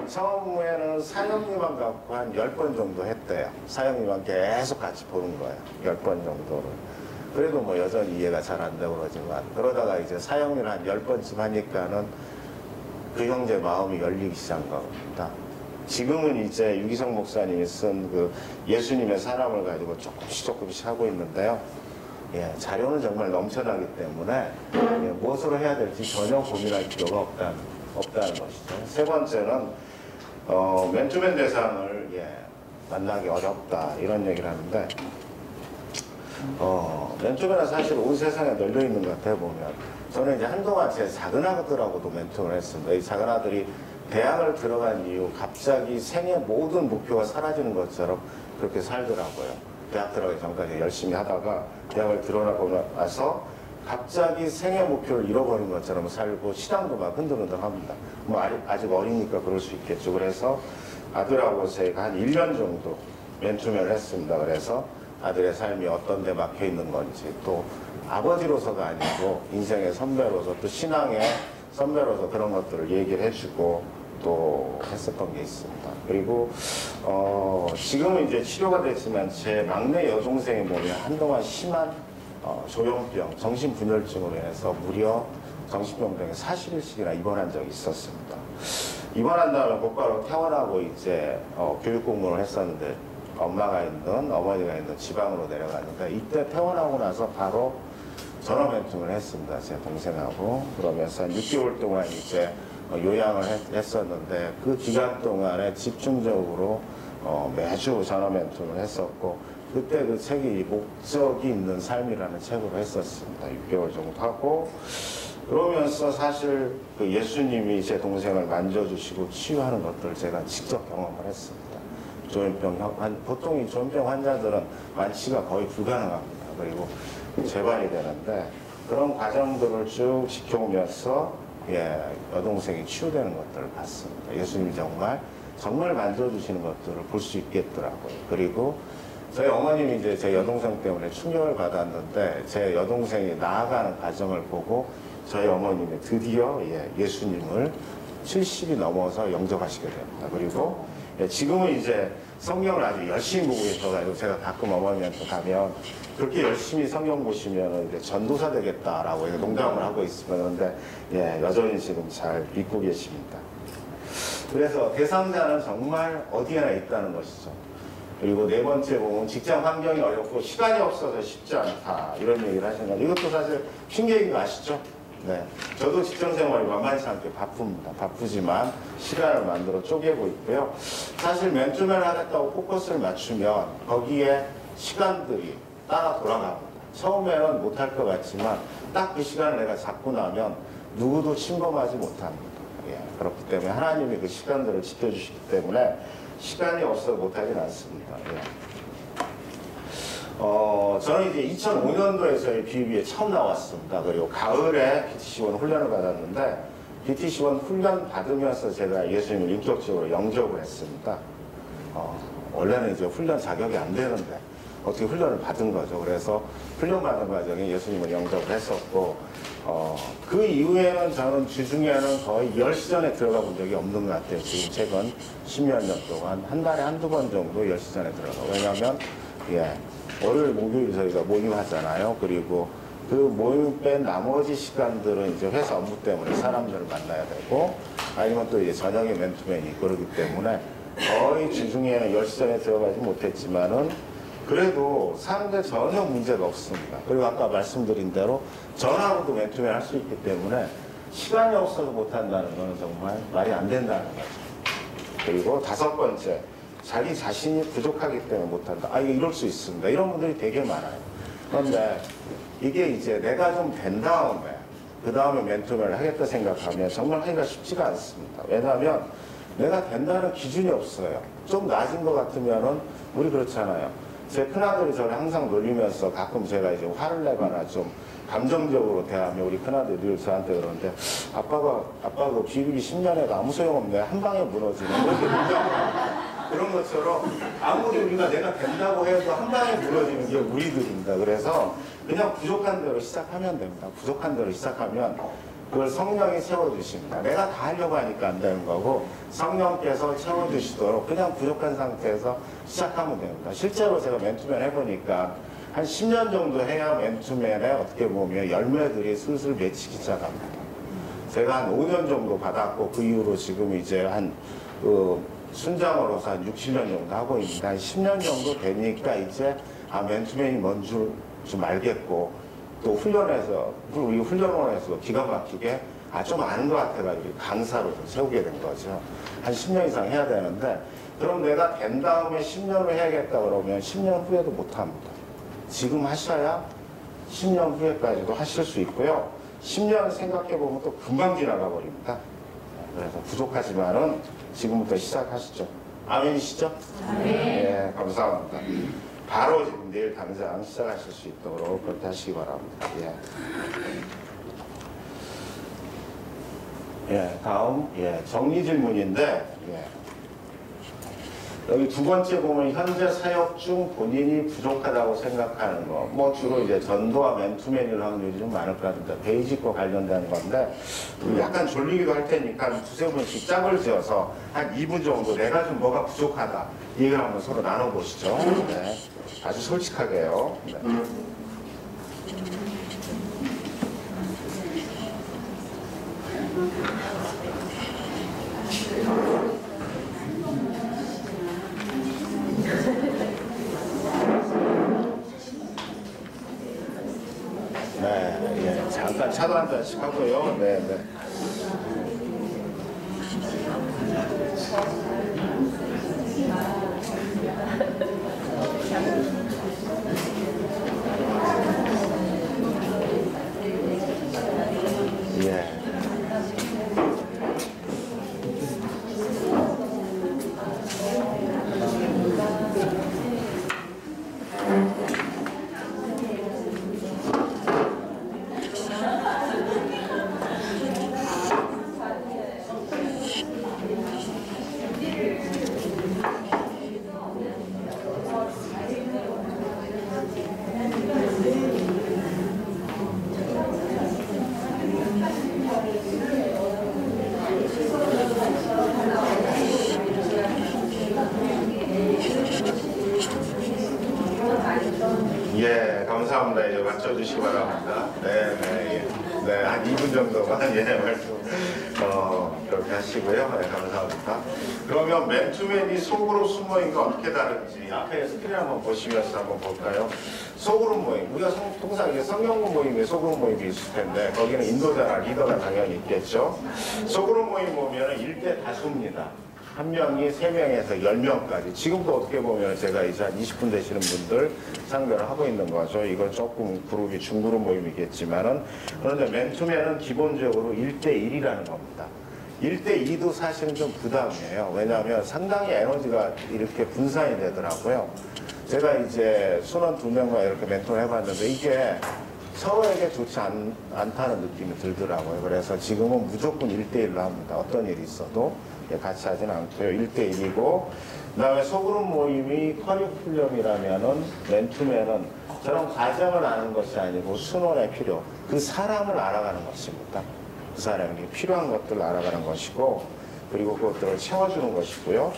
처음에는 사형님만 갖고 한 10번 정도 했대요. 사형님만 계속 같이 보는 거예요. 10번 정도를. 그래도 뭐 여전히 이해가 잘 안 되고 그러지만 그러다가 이제 사형을 한 10번쯤 하니까는 그 형제 마음이 열리기 시작한 겁니다. 지금은 이제 유기성 목사님이 쓴 그 예수님의 사람을 가지고 조금씩 하고 있는데요. 예, 자료는 정말 넘쳐나기 때문에 무엇으로 해야 될지 전혀 고민할 필요가 없다는 것이죠. 세 번째는 맨투맨 대상을 만나기 어렵다 이런 얘기를 하는데 맨투맨은 사실 온 세상에 널려 있는 것 같아요. 보면 저는 이제 한동안 제 작은 아들하고도 맨투맨을 했습니다. 이 작은 아들이 대학을 들어간 이후 갑자기 생애 모든 목표가 사라지는 것처럼 그렇게 살더라고요. 대학 들어가기 전까지 열심히 하다가 대학을 들어가고 나서 갑자기 생애 목표를 잃어버린 것처럼 살고 시장도 막 흔들흔들합니다. 뭐 아직 어리니까 그럴 수 있겠죠. 그래서 아들하고 제가 한 1년 정도 맨투맨을 했습니다. 그래서 아들의 삶이 어떤 데 막혀 있는 건지 또 아버지로서가 아니고 인생의 선배로서 또 신앙의 선배로서 그런 것들을 얘기를 해주고 또 했었던 게 있습니다. 그리고 지금은 이제 치료가 됐지만 제 막내 여동생의 몸에 한동안 심한 조현병, 정신분열증으로 인해서 무려 정신병동에 40일씩이나 입원한 적이 있었습니다. 입원한 다음에 곧바로 퇴원하고 이제 교육 공부를 했었는데 엄마가 있는, 어머니가 있는 지방으로 내려갔는데 이때 퇴원하고 나서 바로 전화 맨투맨을 했습니다. 제 동생하고. 그러면서 한 6개월 동안 이제 요양을 했었는데 그 기간 동안에 집중적으로 매주 전화 맨투맨을 했었고 그때 그 책이 목적이 있는 삶이라는 책으로 했었습니다. 6개월 정도 하고 그러면서 사실 그 예수님이 제 동생을 만져주시고 치유하는 것들을 제가 직접 경험을 했습니다. 보통 이 조현병 환자들은 완치가 거의 불가능합니다. 그리고 재발이 되는데 그런 과정들을 쭉 지켜오면서 여동생이 치유되는 것들을 봤습니다. 예수님이 정말 만져주시는 것들을 볼 수 있겠더라고요. 그리고 저희 어머님이 이제 제 여동생 때문에 충격을 받았는데 제 여동생이 나아가는 과정을 보고 저희 어머님이 드디어 예수님을 70이 넘어서 영접하시게 됩니다. 그리고 지금은 이제 성경을 아주 열심히 보고 계셔가지고 제가 가끔 어머니한테 가면 그렇게 열심히 성경 보시면 이제 전도사 되겠다라고 농담을 하고 있으면데 여전히 지금 잘 믿고 계십니다. 그래서 대상자는 정말 어디에나 있다는 것이죠. 그리고 네 번째 보면 직장 환경이 어렵고 시간이 없어서 쉽지 않다 이런 얘기를 하시는 건데 이것도 사실 핑계인 거 아시죠? 네, 저도 직장생활이 만만치 않게 바쁩니다. 바쁘지만 시간을 만들어 쪼개고 있고요. 사실 맨투맨을 하겠다고 포커스를 맞추면 거기에 시간들이 따라 돌아갑니다. 처음에는 못할 것 같지만 딱 그 시간을 내가 잡고 나면 누구도 침범하지 못합니다. 그렇기 때문에 하나님이 그 시간들을 지켜주시기 때문에 시간이 없어서 못하진 않습니다. 저는 이제 2005년도에 저희 BUB에 처음 나왔습니다. 그리고 가을에 BTC1 훈련을 받았는데 BTC1 훈련 받으면서 제가 예수님을 인격적으로 영접을 했습니다. 원래는 이제 훈련 자격이 안 되는데 어떻게 훈련을 받은 거죠. 그래서 훈련 받은 과정에 예수님을 영접을 했었고 그 이후에는 저는 주중에는 거의 10시전에 들어가 본 적이 없는 것 같아요. 지금 최근 10몇 년 동안 한 달에 한두 번 정도 10시전에 들어가고 왜냐하면 월요일, 목요일 저희가 모임하잖아요. 그리고 그 모임 뺀 나머지 시간들은 이제 회사 업무 때문에 사람들을 만나야 되고, 아니면 또 이제 저녁에 맨투맨이 있고 그러기 때문에 거의 주중에는 10시 전에 들어가지 못했지만은 그래도 사는데 전혀 문제가 없습니다. 그리고 아까 말씀드린 대로 전화로도 맨투맨 할 수 있기 때문에 시간이 없어서 못한다는 건 정말 말이 안 된다는 거죠. 그리고 5번째, 자기 자신이 부족하기 때문에 못한다. 아, 이럴 수 있습니다. 이런 분들이 되게 많아요. 그런데 이게 이제 내가 좀 된 다음에, 그 다음에 맨투맨을 하겠다 생각하면 정말 하기가 쉽지가 않습니다. 왜냐하면 내가 된다는 기준이 없어요. 좀 낮은 것 같으면은, 우리 그렇잖아요. 제 큰아들이 저를 항상 놀리면서 가끔 제가 이제 화를 내거나 좀 감정적으로 대하면 우리 큰아들이 늘 저한테 그러는데, 아빠가 그 비비기 10년에도 아무 소용없네. 한 방에 무너지네. 이렇게 놀려요. 그런 것처럼 아무리 우리가 내가 된다고 해도 한 방에 무너지는 게 우리들입니다. 그래서 그냥 부족한 대로 시작하면 됩니다. 부족한 대로 시작하면 그걸 성령이 채워주십니다. 내가 다 하려고 하니까 안 되는 거고, 성령께서 채워주시도록 그냥 부족한 상태에서 시작하면 됩니다. 실제로 제가 맨투맨 해보니까 한 10년 정도 해야 맨투맨에 어떻게 보면 열매들이 슬슬 맺히기 시작합니다. 제가 한 5년 정도 받았고, 그 이후로 지금 이제 한 순장으로서 한 6, 7년 정도 하고 있는데, 한 10년 정도 되니까 이제 맨투맨이 뭔 줄 좀 알겠고, 또 훈련에서, 우리 훈련원에서 기가 막히게 좀 아는 것 같아가지고 강사로 좀 세우게 된 거죠. 한 10년 이상 해야 되는데, 그럼 내가 된 다음에 10년을 해야겠다 그러면 10년 후에도 못합니다. 지금 하셔야 10년 후에까지도 하실 수 있고요. 10년 생각해보면 또 금방 지나가 버립니다. 그래서 부족하지만은 지금부터 시작하시죠. 아멘이시죠? 아멘. 예, 감사합니다. 바로 지금 내일 당장 시작하실 수 있도록 그렇게 하시기 바랍니다. 예, 다음, 정리 질문인데, 여기 두 번째 보면 현재 사역 중 본인이 부족하다고 생각하는 거, 뭐 주로 이제 전도와 맨투맨을 하는 일이 좀 많을 것 같은데, 베이직과 관련된 건데, 약간 졸리기도 할 테니까 두세 분씩 짝을 지어서 한 2분 정도 내가 좀 뭐가 부족하다, 이 얘기를 한번 서로 나눠보시죠. 네. 아주 솔직하게요. 네. 잠깐 차도 한 잔씩 하고요. 네. 감사합니다. 이제 맞춰주시기 바랍니다. 네, 한 2분 정도만 말씀 그렇게 하시고요. 네, 감사합니다. 그러면 맨투맨이 속으로 숨어있는 게 어떻게 다른지 앞에 스크린 한번 보시면서 한번 볼까요? 소그룹 모임, 우리가 통상 이게 성령군 모임에 소그룹 모임이 있을 텐데 거기는 인도자나 리더가 당연히 있겠죠. 소그룹 모임 보면 1대 다수입니다. 한 명이 3명에서 10명까지. 지금도 어떻게 보면 제가 이제 한 20분 되시는 분들 상대를 하고 있는 거죠. 이건 조금 그룹이 중그룹 모임이겠지만은, 그런데 맨투맨은 기본적으로 1대1이라는 겁니다. 1대2도 사실은 좀 부담이에요. 왜냐하면 상당히 에너지가 이렇게 분산이 되더라고요. 제가 이제 순원 2명과 이렇게 멘토를 해봤는데 이게 서로에게 좋지 않다는 느낌이 들더라고요. 그래서 지금은 무조건 1대1로 합니다. 어떤 일이 있어도. 같이 하진 않고요. 1대1이고, 그 다음에 소그룹 모임이 커리큘럼이라면은 맨투맨은 저런 과정을 아는 것이 아니고 순원의 필요, 그 사람을 알아가는 것입니다. 그 사람에게 필요한 것들을 알아가는 것이고, 그리고 그것들을 채워주는 것이고요.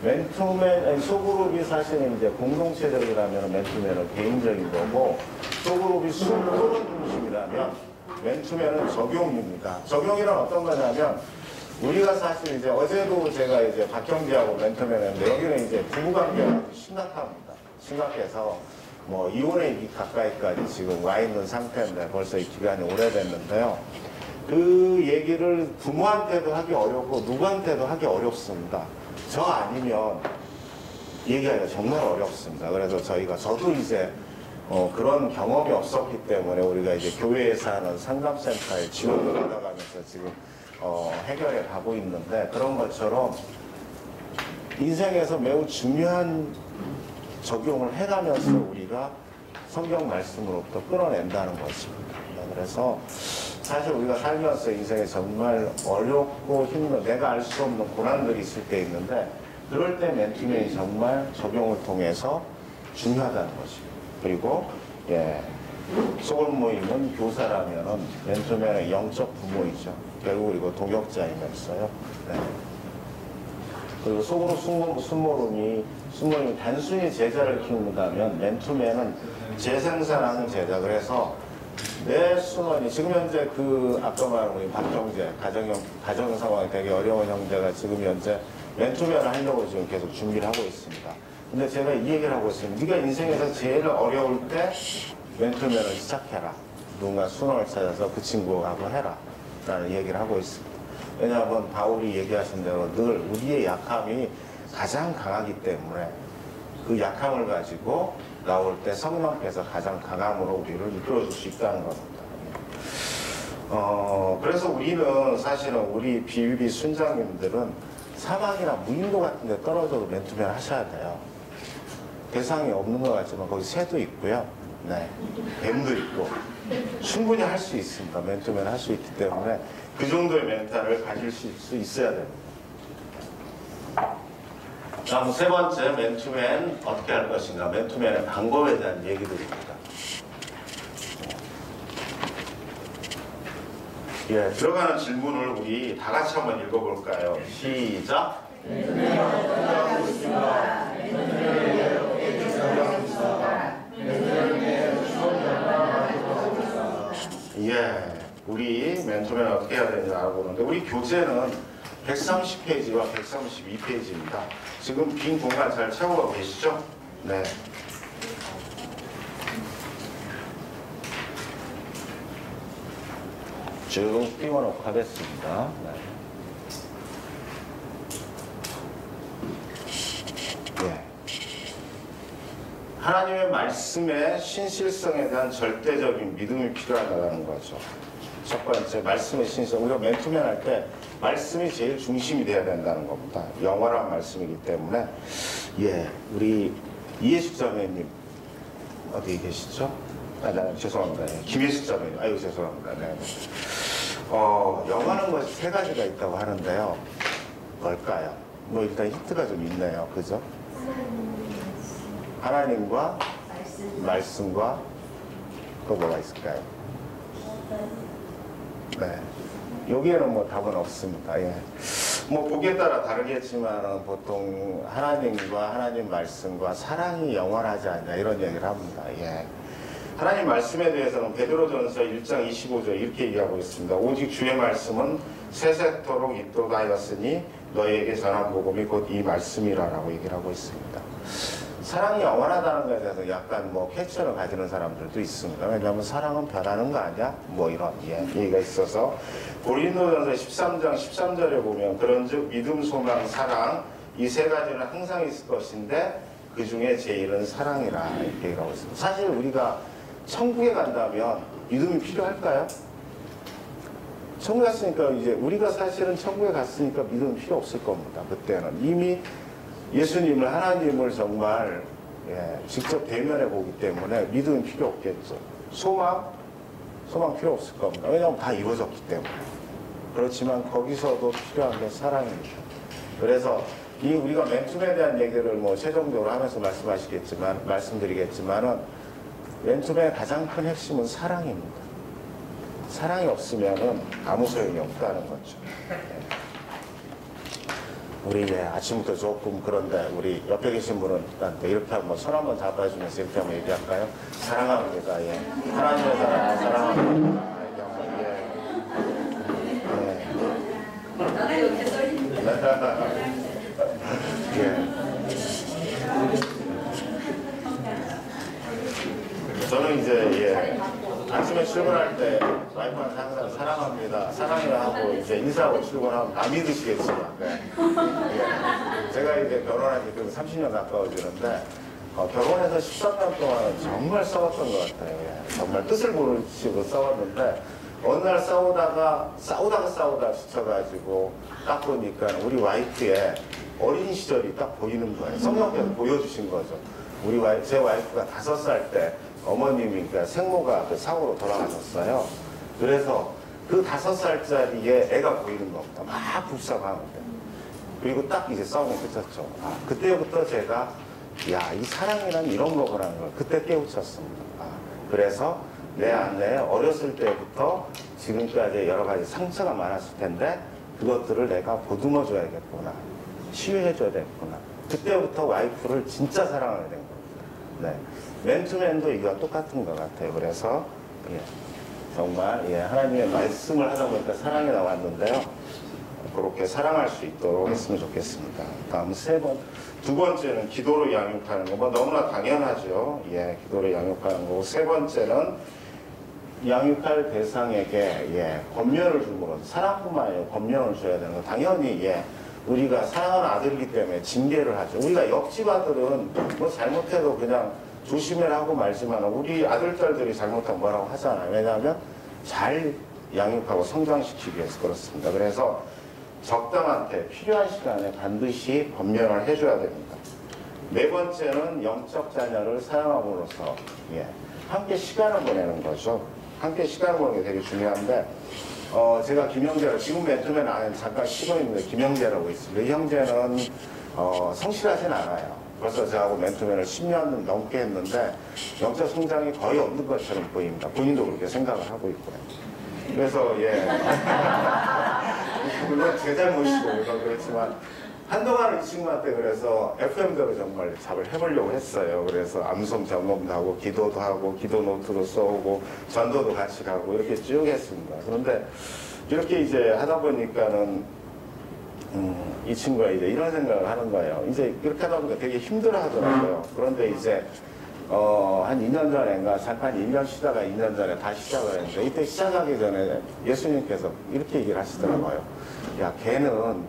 맨투맨, 소그룹이 사실은 이제 공동체적이라면 맨투맨은 개인적인 거고, 소그룹이 토론 중심이라면 맨투맨은 적용입니다. 적용이란 어떤 거냐면, 우리가 사실 이제 어제도 제가 이제 박형제하고 맨투맨 했는데, 여기는 이제 부부관계가 아주 심각합니다. 심각해서 뭐 이혼에 가까이까지 지금 와 있는 상태인데, 벌써 이 기간이 오래됐는데요. 그 얘기를 부모한테도 하기 어렵고 누구한테도 하기 어렵습니다. 저 아니면 얘기하기가 정말 어렵습니다. 그래서 저도 이제 그런 경험이 없었기 때문에 우리가 이제 교회에서 하는 상담센터에 지원을 받아가면서 지금 해결해 가고 있는데, 그런 것처럼 인생에서 매우 중요한 적용을 해가면서 우리가 성경 말씀으로부터 끌어낸다는 것입니다. 그래서 사실 우리가 살면서 인생에 정말 어렵고 힘든, 내가 알 수 없는 고난들이 있을 때 있는데, 그럴 때 맨투맨이 정말 적용을 통해서 중요하다는 것입니다. 그리고 소울 모임은 교사라면은 맨투맨의 영적 부모이죠. 결국 그리고 동역자이면서요. 네. 그리고 속으로 순모름이 단순히 제자를 키운다면, 맨투맨은 재생산하는 제자. 그래서 내 순원이 지금 현재 아까 말한 우리 박형제 가정 상황이 되게 어려운 형제가 지금 현재 맨투맨을 하려고 지금 계속 준비를 하고 있습니다. 근데 제가 이 얘기를 하고 있습니다. 네가 인생에서 제일 어려울 때 맨투맨을 시작해라. 누군가 순원을 찾아서 그 친구하고 해라. 라는 얘기를 하고 있습니다. 왜냐하면 바울이 얘기하신 대로 늘 우리의 약함이 가장 강하기 때문에 그 약함을 가지고 나올 때 성령께서 가장 강함으로 우리를 이끌어줄 수 있다는 겁니다. 그래서 우리는 사실은 우리 BBB 순장님들은 사막이나 무인도 같은 데 떨어져도 맨투맨 하셔야 돼요. 대상이 없는 것 같지만 거기 새도 있고요. 네. 뱀도 있고 충분히 할 수 있습니다. 맨투맨 할 수 있기 때문에 그 정도의 멘탈을 가질 수 있어야 됩니다. 다음 세 번째, 맨투맨 어떻게 할 것인가, 맨투맨의 방법에 대한 얘기들입니다. 들어가는 질문을 우리 다 같이 한번 읽어볼까요? 시작! 맨투맨이 어떻게 하고 있습니까? 맨투맨에게 어떻게 생각하고 있습니까? 맨투맨에게 추억 연락하고 있습니까? 우리 맨투맨 어떻게 해야 되는지 알아보는데, 우리 교재는 130페이지와 132페이지입니다. 지금 빈 공간 잘 채워가고 계시죠? 네. 쭉 띄워놓고 하겠습니다. 네. 하나님의 말씀의 신실성에 대한 절대적인 믿음이 필요하다는 거죠. 첫 번째, 말씀의 신실성. 우리가 맨투맨 할 때 말씀이 제일 중심이 돼야 된다는 겁니다. 영원한 말씀이기 때문에. 우리 이해숙 자매님 어디 계시죠? 죄송합니다. 김예숙 자매님. 아유, 죄송합니다. 네. 영원한 것이 세 가지가 있다고 하는데요. 뭘까요? 뭐 일단 힌트가 좀 있네요. 그죠? 하나님과 말씀과 또 뭐가 있을까요? 네. 여기에는 뭐 답은 없습니다. 뭐 보기에 따라 다르겠지만 보통 하나님과 하나님 말씀과 사랑이 영원하지 않냐 이런 얘기를 합니다. 하나님 말씀에 대해서는 베드로전서 1장 25절 이렇게 얘기하고 있습니다. 오직 주의 말씀은 세세토록 있도록 하였으니 너희에게 전한 복음이 곧 이 말씀이라라고 얘기를 하고 있습니다. 사랑이 영원하다는 것에 대해서 약간 뭐 퀘스천을 가지는 사람들도 있습니다. 왜냐하면 사랑은 변하는 거 아니야? 뭐 이런 얘기가 있어서 고린도전서 13장 13절에 보면 그런즉 믿음, 소망, 사랑 이 세 가지는 항상 있을 것인데 그 중에 제일은 사랑이라 이렇게 얘기하고 있습니다. 사실 우리가 천국에 간다면 믿음이 필요할까요? 천국에 갔으니까 이제 우리가 사실은 천국에 갔으니까 믿음이 필요 없을 겁니다. 그때는 이미 예수님을, 하나님을 정말 직접 대면해 보기 때문에 믿음이 필요 없겠죠. 소망 필요 없을 겁니다. 왜냐하면 다 이루어졌기 때문에. 그렇지만 거기서도 필요한 게 사랑입니다. 그래서 이 우리가 맨투맨에 대한 얘기를 뭐 최종적으로 하면서 말씀드리겠지만은 맨투맨의 가장 큰 핵심은 사랑입니다. 사랑이 없으면은 아무 소용이 없다는 거죠. 우리 아침부터 조금 그런데 우리 옆에 계신 분은 이렇게 한번 손 한번 잡아주면서 이렇게 한번 얘기할까요? 사랑합니다. 하나님의 사랑, 사랑합니다. 이렇게 한번 나는 이렇게 떨리는데. 저는 이제 아침에 출근할 때 와이프한테 항상 사랑합니다, 사랑해요 하고 이제 인사하고 출근하면 안 믿으시겠지만 제가 이제 결혼한 지 30년 가까워지는데 결혼해서 13년 동안은 정말 싸웠던 것 같아요. 정말 뜻을 모르시고 싸웠는데 어느 날 싸우다가 지쳐가지고 딱 보니까 우리 와이프의 어린 시절이 딱 보이는 거예요. 성령께서 보여주신 거죠. 제 와이프가 5살 때 어머님이, 그러니까 생모가 그 사고로 돌아가셨어요. 그래서 그 5살짜리에 애가 보이는 겁니다. 막 불쌍하는데. 그리고 딱 이제 싸움이 끝쳤죠. 그때부터 제가, 이 사랑이란 이런 거구나는 걸 그때 깨우쳤습니다. 그래서 내 안에 어렸을 때부터 지금까지 여러 가지 상처가 많았을 텐데, 그것들을 내가 보듬어 줘야겠구나. 치유해 줘야 되겠구나. 그때부터 와이프를 진짜 사랑하게 된 겁니다. 맨투맨도 이거와 똑같은 것 같아요. 그래서 정말 하나님의 말씀을 하다 보니까 사랑이 나왔는데요. 그렇게 사랑할 수 있도록 했으면 좋겠습니다. 다음 두 번째는 기도로 양육하는 거. 너무나 당연하죠. 기도로 양육하는 거고, 세 번째는 양육할 대상에게 권면을 줌으로, 사랑뿐만 아니라 권면을 줘야 되는 거. 당연히 우리가 사랑하는 아들이기 때문에 징계를 하죠. 우리가 옆집 아들은 뭐 잘못해도 그냥 조심해라 하고 말지만 우리 아들, 딸들이 잘못하면 뭐라고 하잖아요. 왜냐하면 잘 양육하고 성장시키기 위해서 그렇습니다. 그래서 적당한 때, 필요한 시간에 반드시 권면을 해줘야 됩니다. 네 번째는 영적 자녀를 사랑함으로써 함께 시간을 보내는 거죠. 함께 시간을 보내는 게 되게 중요한데, 제가 김형제를, 지금 맨투맨 안에 잠깐 쉬고 있는데 김형제라고 있습니다. 이 형제는 성실하진 않아요. 벌써 저하고 맨투맨을 10년 넘게 했는데 영적 성장이 거의 없는 것처럼 보입니다. 본인도 그렇게 생각을 하고 있고요. 그래서 물론 제 잘못이고 그렇지만 한동안 이 친구한테 그래서 FM대로 정말 작을 해보려고 했어요. 그래서 암송 점검도 하고 기도도 하고 기도 노트도 써오고 전도도 같이 가고 이렇게 쭉 했습니다. 그런데 이렇게 이제 하다 보니까는 이 친구가 이제 이런 생각을 하는 거예요. 이제 이렇게 하다 보니까 되게 힘들어 하더라고요. 그런데 이제 한 2년 전인가 잠깐 1년 쉬다가 2년 전에 다시 시작을 했는데, 이때 시작하기 전에 예수님께서 이렇게 얘기를 하시더라고요. 걔는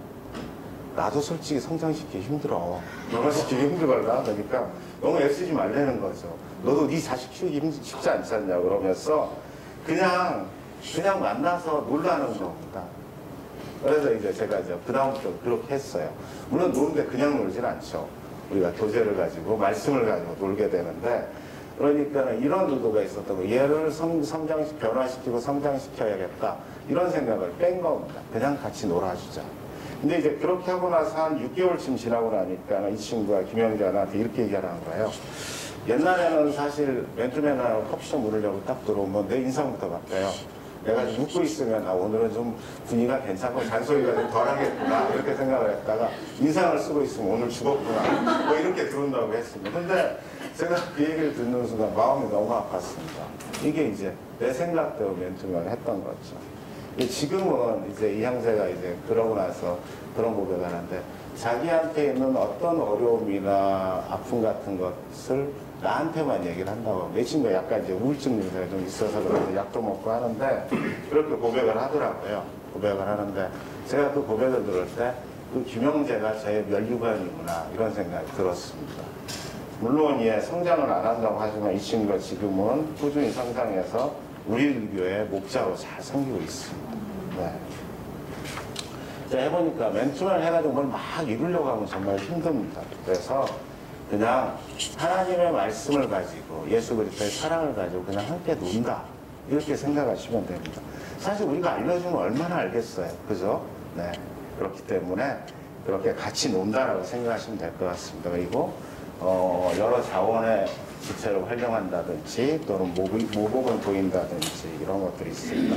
나도 솔직히 성장시키기 힘들어. 결혼시키기 힘들거나. 그러니까 너무 애쓰지 말라는 거죠. 너도 네 자식 키우기 쉽지 않지 않냐 그러면서 그냥 만나서 놀라는 겁니다. 그래서 이제 제가 그다음부터 그렇게 했어요. 물론 노는데 그냥 놀진 않죠. 우리가 교제를 가지고 말씀을 가지고 놀게 되는데, 그러니까 이런 의도가 있었던 거예요. 얘를 변화시키고 성장시켜야겠다. 이런 생각을 뺀 겁니다. 그냥 같이 놀아주자. 근데 이제 그렇게 하고 나서 한 6개월쯤 지나고 나니까 이 친구가 김영자한테 이렇게 얘기하는 거예요. 옛날에는 사실 맨투맨하고 커피숍 물으려고 딱 들어오면 내 인상부터 바뀌어요. 내가 웃고 있으면 오늘은 좀 분위기가 괜찮고 잔소리가 좀 덜하겠구나 이렇게 생각을 했다가, 인상을 쓰고 있으면 오늘 죽었구나 뭐 이렇게 들어온다고 했습니다. 근데 제가 그 얘기를 듣는 순간 마음이 너무 아팠습니다. 이게 이제 내 생각대로 맨투맨을 했던 거죠. 지금은 이제 이 형제가 이제 그러고 나서 그런 고백을 하는데, 자기한테 있는 어떤 어려움이나 아픔 같은 것을 나한테만 얘기를 한다고. 내 친구가 약간 이제 우울증 증상이 좀 있어서 그런데 약도 먹고 하는데 그렇게 고백을 하더라고요. 고백을 하는데 제가 그 고백을 들을 때 그 김형제가 제 면류관이구나 이런 생각이 들었습니다. 물론 성장은 안 한다고 하지만 이 친구가 지금은 꾸준히 성장해서 우리 교회 목자로 잘 섬기고 있습니다. 제가 해보니까 맨투맨을 해가지고 뭘 막 이루려고 하면 정말 힘듭니다. 그래서 그냥 하나님의 말씀을 가지고 예수 그리스도의 사랑을 가지고 그냥 함께 논다 이렇게 생각하시면 됩니다. 사실 우리가 알려주면 얼마나 알겠어요, 그죠? 그렇기 때문에 그렇게 같이 논다라고 생각하시면 될 것 같습니다. 그리고 여러 자원의 지체로 활용한다든지 또는 모범을 보인다든지 이런 것들이 있습니다.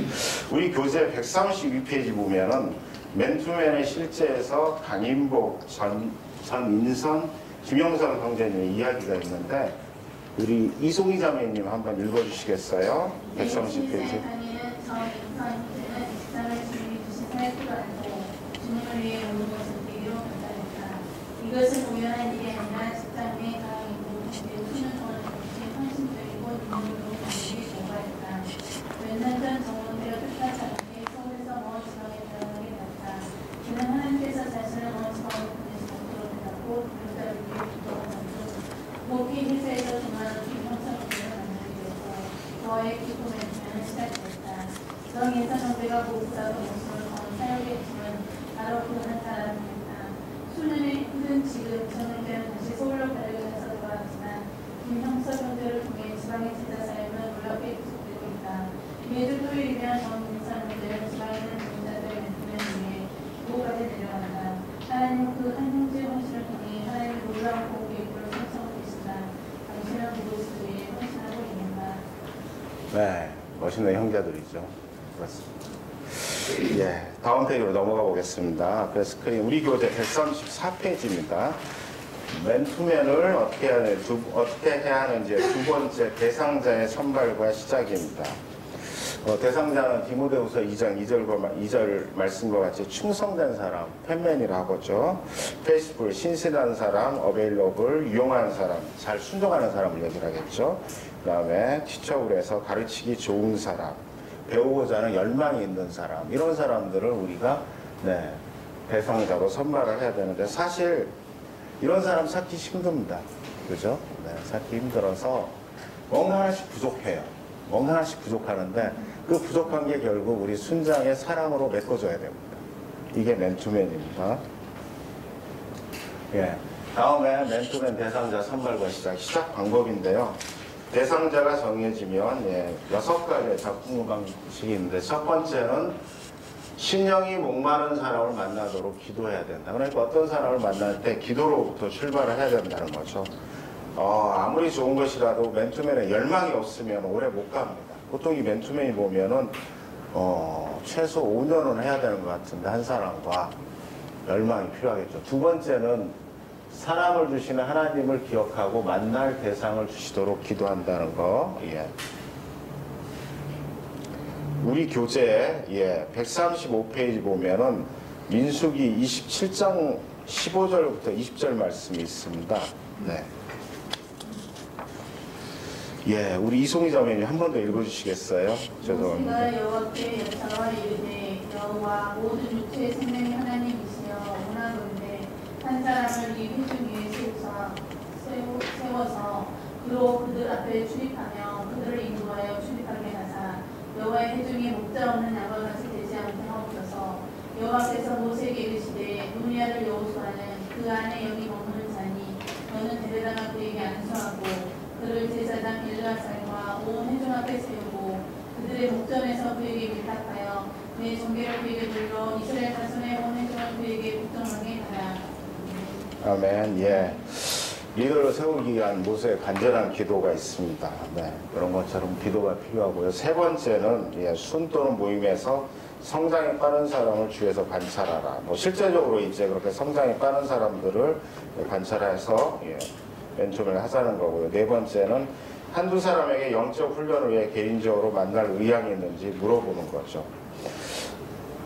우리 교재 132페이지 보면은 맨투맨의 실제에서 강인복, 전인선, 김영선 형제님의 이야기가 있는데 우리 이송희 자매님 한번 읽어주시겠어요? 130페이지. 이것은 우연한 일이 아니라 직장 내 강인복, 수는 동안 헌신적이고 눈물로 관계에 공부했다. 몇 년 전 정원대가 뜻하지 않게 서울에서 먼 지방에 들어가게 됐다. 그는 하나님께서 자신을 먼 지방에 보내서 목도로 대답고 별자를 위해 부도가 남겨 목기 회사에서 중하는 김형사님을 만나게 되었고 저의 기쁨의 주변을 시작했다. 정인선 형제가 목사로 목숨을 건 사역의 힘은 바로 그는 사람입니다. 수년의 힘든 지금 정은대는 다시 서울로 가려고 해서 돌아왔지만 김형석 형제를 통해 지방의 제자 삶은 놀랍게 계속되고 있다. 매주 토요일이면 정인선 형제는 지방에 있는 종자들의 멘토맨 중에 도까지 내려간다. 하나님은 그 한 형제의 헌신을 통해 하나님의 놀라운 공개입을 성성하고 계신다. 당신은 그곳을 위해 헌신하고 있는가. 네, 멋있는 형제들이죠. 그렇습니다. 예, 다음 페이지로 넘어가 보겠습니다. 앞에 스크린 우리 교재 134페이지입니다. 맨투맨을 어떻게 해야 하는지 두 번째 대상자의 선발과 시작입니다. 대상자는 디모데후서 2장 2절 말씀과 같이 충성된 사람, 팬맨이라고 하죠. 페이스풀, 신실한 사람, 어베일러블, 유용한 사람, 잘 순종하는 사람을 얘기를 하겠죠. 그 다음에 티처블에서 가르치기 좋은 사람, 배우고자 하는 열망이 있는 사람, 이런 사람들을 우리가 대상자로 선발을 해야 되는데 사실 이런 사람 찾기 힘듭니다. 그죠? 찾기 힘들어서 뭔가 하나씩 부족해요. 뭔가 하나씩 부족하는데 그 부족한 게 결국 우리 순장의 사랑으로 메꿔줘야 됩니다. 이게 맨투맨입니다. 예. 다음에 맨투맨 대상자 선발과 시작 방법인데요. 대상자가 정해지면 6가지의 작품 방식이 있는데 첫 번째는 신령이 목마른 사람을 만나도록 기도해야 된다. 그러니까 어떤 사람을 만날 때 기도로부터 출발을 해야 된다는 거죠. 아무리 좋은 것이라도 맨투맨에 열망이 없으면 오래 못 갑니다. 보통 이 맨투맨이 보면은 최소 5년은 해야 되는 것 같은데 한 사람과 열망이 필요하겠죠. 두 번째는 사람을 주시는 하나님을 기억하고 만날 대상을 주시도록 기도한다는 거. 예. 우리 교재에 135페이지 보면은 민수기 27장 15절부터 20절 말씀이 있습니다. 네. 예, 우리 이송희 자매님 한 번 더 읽어주시겠어요? 죄송합니다. 모세가 여호와께 여짜와 이르되 여호와 모든 육체의 생명의 하나님이시여 원하건대 한 사람을 이 회중 위에 세워서 그로 그들 앞에 출입하며 그들을 인도하여 출입하게 하사 여호와의 회중이 목자 없는 양과 같이 되지 않게 하옵소서. 여호와께서 모세에게 이르시되 눈의 아들 여호수아는 그 안에 영이 머무는 자니 너는 데려다가 그에게 안수하고 그를 제사장 엘르아살과 온 회중 앞에 세우고 그들의 목전에서 그에게 밀탁하여 내 종계를 그에게 불러 이스라엘 자손의 온 회중을 그에게 복종하게 하라. 아멘. 예. 리더를 세우기 위한 모세의 간절한 기도가 있습니다. 네, 그런 것처럼 기도가 필요하고요. 세 번째는 순 또는 모임에서 성장이 빠른 사람을 주위에서 관찰하라. 실제적으로 이제 그렇게 성장이 빠른 사람들을 관찰해서 맨투맨을 하자는 거고요. 네 번째는 한두 사람에게 영적 훈련을 위해 개인적으로 만날 의향이 있는지 물어보는 거죠.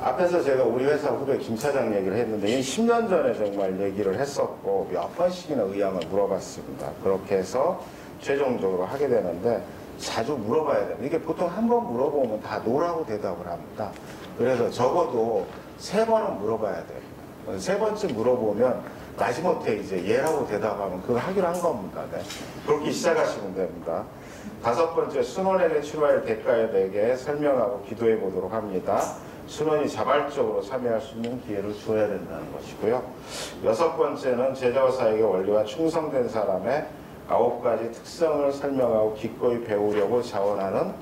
앞에서 제가 우리 회사 후배 김 차장 얘기를 했는데 이게 10년 전에 정말 얘기를 했었고 몇 번씩이나 의향을 물어봤습니다. 그렇게 해서 최종적으로 하게 되는데 자주 물어봐야 됩니다. 이게 보통 한 번 물어보면 다 노라고 대답을 합니다. 그래서 적어도 3번은 물어봐야 돼요. 3번쯤 물어보면 마지못해 이제 예라고 대답하면 그거 하기로 한 겁니다. 네. 그렇게 시작하시면 됩니다. 5번째, 순원에게 치료할 대가에 대해 설명하고 기도해 보도록 합니다. 순원이 자발적으로 참여할 수 있는 기회를 주어야 된다는 것이고요. 6번째는 제자와 사역의 원리와 충성된 사람의 9가지 특성을 설명하고 기꺼이 배우려고 자원할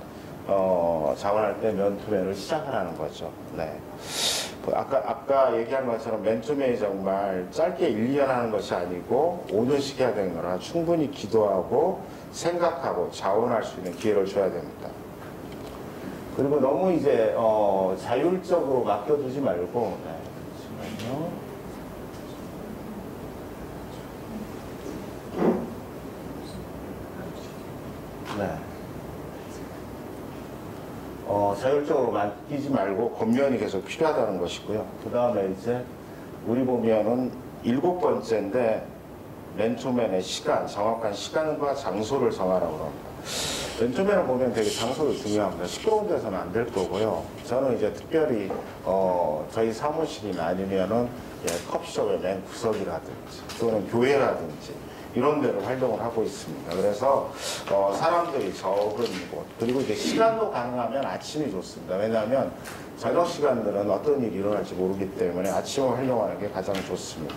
때 맨투맨을 시작하라는 거죠. 네. 아까 얘기한 것처럼 맨투맨이 정말 짧게 1년 하는 것이 아니고 5년씩 해야 되는 거라 충분히 기도하고 생각하고 자원할 수 있는 기회를 줘야 됩니다. 그리고 너무 이제 자율적으로 맡겨두지 말고 잠깐만요. 네. 자율적으로 맡기지 말고 권면이 계속 필요하다는 것이고요. 그 다음에 이제 우리 보면은 7번째인데 맨 처음에는 시간, 정확한 시간과 장소를 정하라고 합니다. 맨 처음에는 보면 되게 장소도 중요합니다. 시끄러운 데서는 안 될 거고요. 저는 이제 특별히 저희 사무실이나 아니면은 커피숍의 맨 구석이라든지 또는 교회라든지 이런 데를 활동을 하고 있습니다. 그래서 사람들이 적은 곳, 그리고 이제 시간도 가능하면 아침이 좋습니다. 왜냐하면 저녁 시간들은 어떤 일이 일어날지 모르기 때문에 아침을 활용하는 게 가장 좋습니다.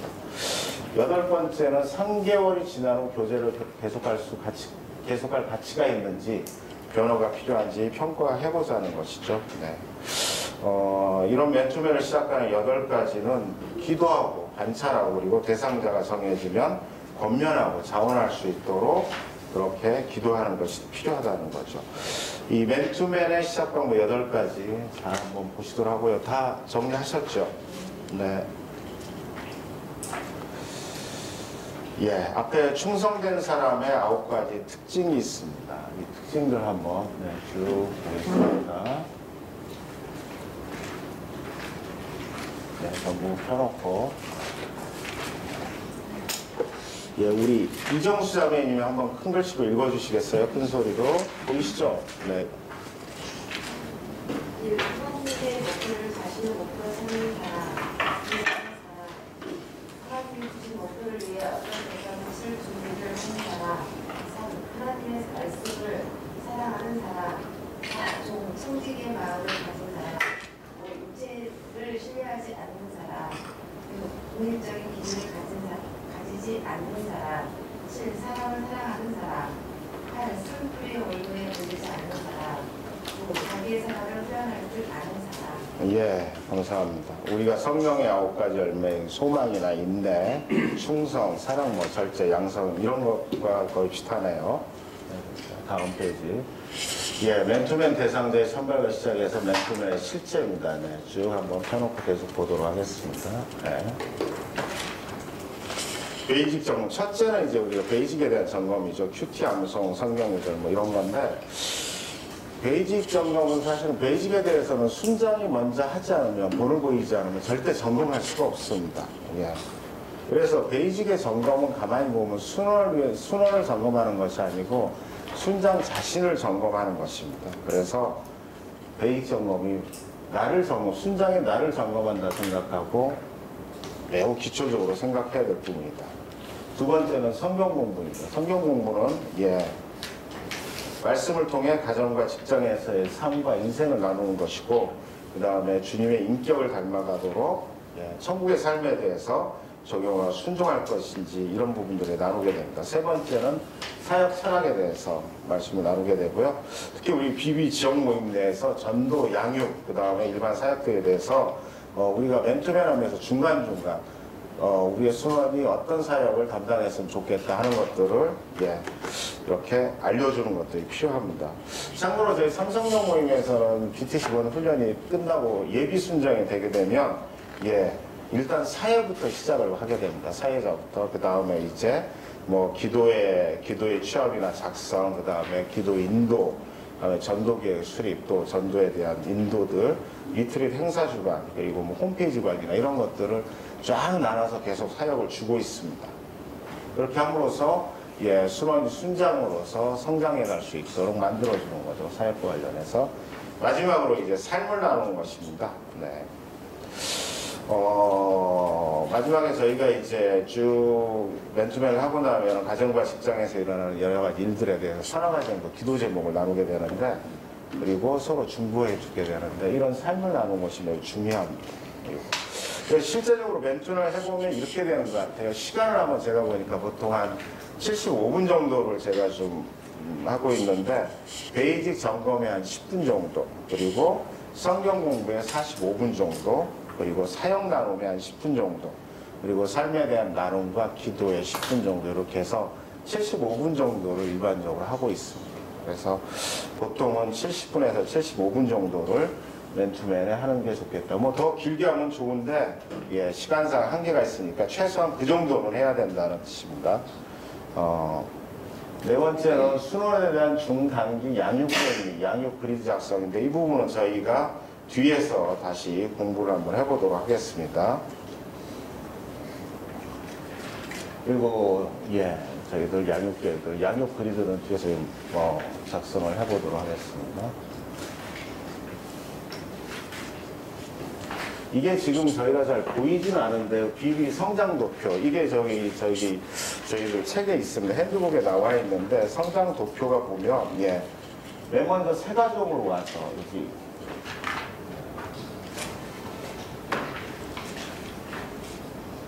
8번째는 3개월이 지난 후 교제를 계속할 가치가 있는지 변화가 필요한지 평가해보자는 것이죠. 네. 이런 맨투맨을 시작하는 8가지는 기도하고 관찰하고 그리고 대상자가 정해지면 권면하고 자원할 수 있도록 그렇게 기도하는 것이 필요하다는 거죠. 이 맨투맨의 시작 방법 8가지 자 한번 보시도록 하고요. 다 정리하셨죠? 네. 예, 앞에 충성된 사람의 9가지 특징이 있습니다. 이 특징들 한번 쭉 보겠습니다. 네, 전부 펴놓고. 예, 우리 이정수 자매님이 한번 큰 글씨로 읽어주시겠어요? 큰 소리로. 보이시죠? 네. 하나님의 목표를 자신의 목표로 삼는 사람, 하나님이 주신 목표를 위해 어떤 것을 준비를 하는 사람, 하나님의 말씀을 사랑하는 사람, 성직의 마음을 가진 사람, 육체를 신뢰하지 않는 사람, 그리고 독립적인 기준을 가지지 않는 사람, 사람을 사랑하는 사람, 술풀이의 얼굴에 물리지 않는 사람, 자기의 생각을 표현할 줄 아는 사람. 예, 감사합니다. 우리가 성령의 9가지 열매, 소망이나 인내, 충성, 사랑, 절제, 양성 이런 것과 거의 비슷하네요. 다음 페이지. 예, 맨투맨 대상자의 선발과 시작해서 맨투맨의 실제입니다. 네, 쭉 한번 펴놓고 계속 보도록 하겠습니다. 네. 베이직 점검. 첫째는 이제 우리가 베이직에 대한 점검이죠. 큐티, 암송, 성경 구절 이런 건데, 베이직 점검은 사실은 베이직에 대해서는 순장이 먼저 하지 않으면, 본을 보이지 않으면 절대 점검할 수가 없습니다. 예. 그래서 베이직의 점검은 가만히 보면 순원을 점검하는 것이 아니고 순장 자신을 점검하는 것입니다. 그래서 베이직 점검이 순장이 나를 점검한다 생각하고 매우 기초적으로 생각해야 될 부분이다. 두 번째는 성경 공부입니다. 성경 공부는 말씀을 통해 가정과 직장에서의 삶과 인생을 나누는 것이고, 그 다음에 주님의 인격을 닮아가도록 천국의 삶에 대해서 적용하고 순종할 것인지 이런 부분들을 나누게 됩니다. 세 번째는 사역 철학에 대해서 말씀을 나누게 되고요. 특히 우리 BB 지역 모임 내에서 전도, 양육, 그 다음에 일반 사역들에 대해서 우리가 맨투맨 하면서 중간중간 우리의 순원이 어떤 사역을 담당했으면 좋겠다 하는 것들을 이렇게 알려주는 것들이 필요합니다. 참고로 저희 삼성역 모임에서는 BT10원 훈련이 끝나고 예비 순장이 되게 되면 일단 사회부터 시작을 하게 됩니다. 사회자부터. 그 다음에 이제 기도의 취업이나 작성, 그 다음에 기도 인도, 그다음에 전도계획 수립, 또 전도에 대한 인도들, 리트릿 행사 주관, 그리고 홈페이지 관리나 이런 것들을 쫙 나눠서 계속 사역을 주고 있습니다. 그렇게 함으로써 순원이 순장으로서 성장해 갈 수 있도록 만들어주는 거죠. 사역과 관련해서. 마지막으로 이제 삶을 나누는 것입니다. 네. 마지막에 저희가 이제 쭉 맨투맨을 하고 나면 가정과 직장에서 일어나는 여러 가지 일들에 대해서 서너 가지 정도 기도 제목을 나누게 되는데, 그리고 서로 중보해 주게 되는데, 이런 삶을 나누는 것이 매우 중요합니다. 그래서 실제적으로 맨투맨을 해보면 이렇게 되는 것 같아요. 시간을 한번 제가 보니까 보통 한 75분 정도를 제가 좀 하고 있는데, 베이직 점검에 한 10분 정도, 그리고 성경 공부에 45분 정도, 그리고 사역 나눔에 한 10분 정도, 그리고 삶에 대한 나눔과 기도에 10분 정도, 이렇게 해서 75분 정도를 일반적으로 하고 있습니다. 그래서 보통은 70분에서 75분 정도를 맨투맨에 하는 게 좋겠다. 뭐 더 길게 하면 좋은데 예, 시간상 한계가 있으니까 최소한 그 정도는 해야 된다는 뜻입니다. 네 번째는 순원에 대한 중단기 양육 그리드 작성인데 이 부분은 저희가 뒤에서 다시 공부를 한번 해보도록 하겠습니다. 그리고 예, 저희들 양육 그리드는 뒤에서 작성을 해보도록 하겠습니다. 이게 지금 저희가 잘 보이진 않은데 비비 성장 도표 이게 저희들 책에 있습니다. 핸드북에 나와 있는데 성장 도표가 보면 예, 맨 먼저 세가족으로 와서 여기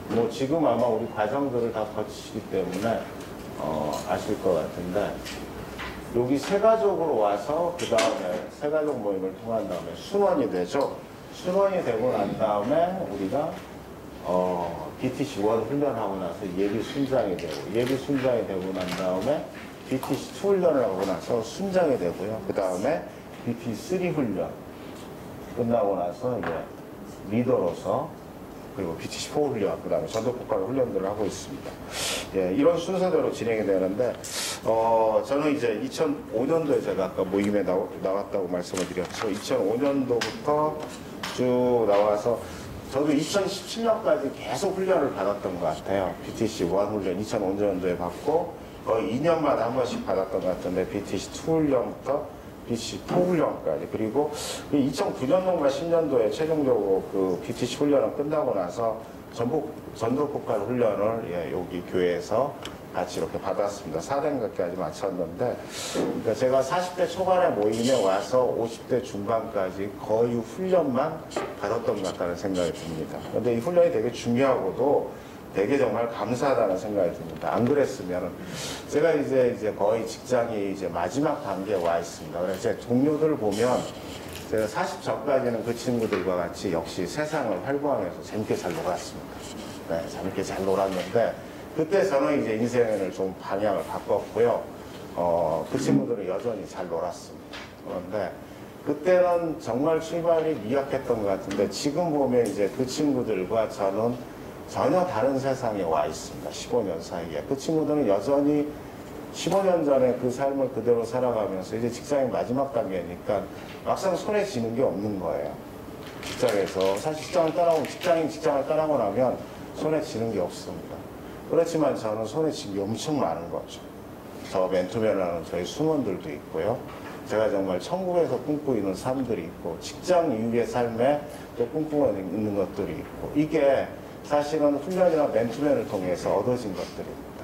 뭐 지금 아마 우리 과정들을 다 거치기 때문에 아실 것 같은데 여기 세가족으로 와서 그 다음에 세가족 모임을 통한 다음에 순원이 되죠. 순원이 되고 난 다음에 우리가 BTC1 훈련하고 나서 예비 순장이 되고 예비 순장이 되고 난 다음에 BTC2 훈련을 하고 나서 순장이 되고요. 그 다음에 BTC3 훈련 끝나고 나서 이제 리더로서 그리고 BTC4 훈련 그 다음에 전도폭발 훈련들을 하고 있습니다. 예, 이런 순서대로 진행이 되는데 저는 이제 2005년도에 제가 아까 모임에 나왔다고 말씀을 드렸죠. 2005년도부터 쭉 나와서 저도 2017년까지 계속 훈련을 받았던 것 같아요. BTC1 훈련 2005년도에 받고 거의 2년마다 한 번씩 받았던 것 같은데 BTC2 훈련부터 BTC4 훈련까지 그리고 2009년도인가 10년도에 최종적으로 그 BTC 훈련을 끝나고 나서 전도폭발 훈련을 예, 여기 교회에서 같이 이렇게 받았습니다. 4대까지 마쳤는데 그러니까 제가 40대 초반에 모임에 와서 50대 중반까지 거의 훈련만 받았던 것 같다는 생각이 듭니다. 그런데 이 훈련이 되게 중요하고도 되게 정말 감사하다는 생각이 듭니다. 안 그랬으면 제가 이제 거의 직장이 이제 마지막 단계에 와 있습니다. 그래서 제 동료들 보면 제가 40 전까지는 그 친구들과 같이 역시 세상을 활보하면서 재밌게 잘 놀았습니다. 네, 재밌게 잘 놀았는데 그때 저는 이제 인생을 좀 방향을 바꿨고요. 그 친구들은 여전히 잘 놀았습니다. 그런데 그때는 정말 출발이 미약했던 것 같은데 지금 보면 이제 그 친구들과 저는 전혀 다른 세상에 와 있습니다. 15년 사이에. 그 친구들은 여전히 15년 전에 그 삶을 그대로 살아가면서 이제 직장이 마지막 단계니까 막상 손에 쥐는 게 없는 거예요. 직장에서. 사실 직장을 떠나고 나면 손에 쥐는 게 없습니다. 그렇지만 저는 손에 쥔 게 엄청 많은 거죠. 저 맨투맨이라는 저희 수원들도 있고요. 제가 정말 천국에서 꿈꾸고 있는 삶들이 있고 직장 이후의 삶에 또 꿈꾸고 있는 것들이 있고 이게 사실은 훈련이나 맨투맨을 통해서 얻어진 것들입니다.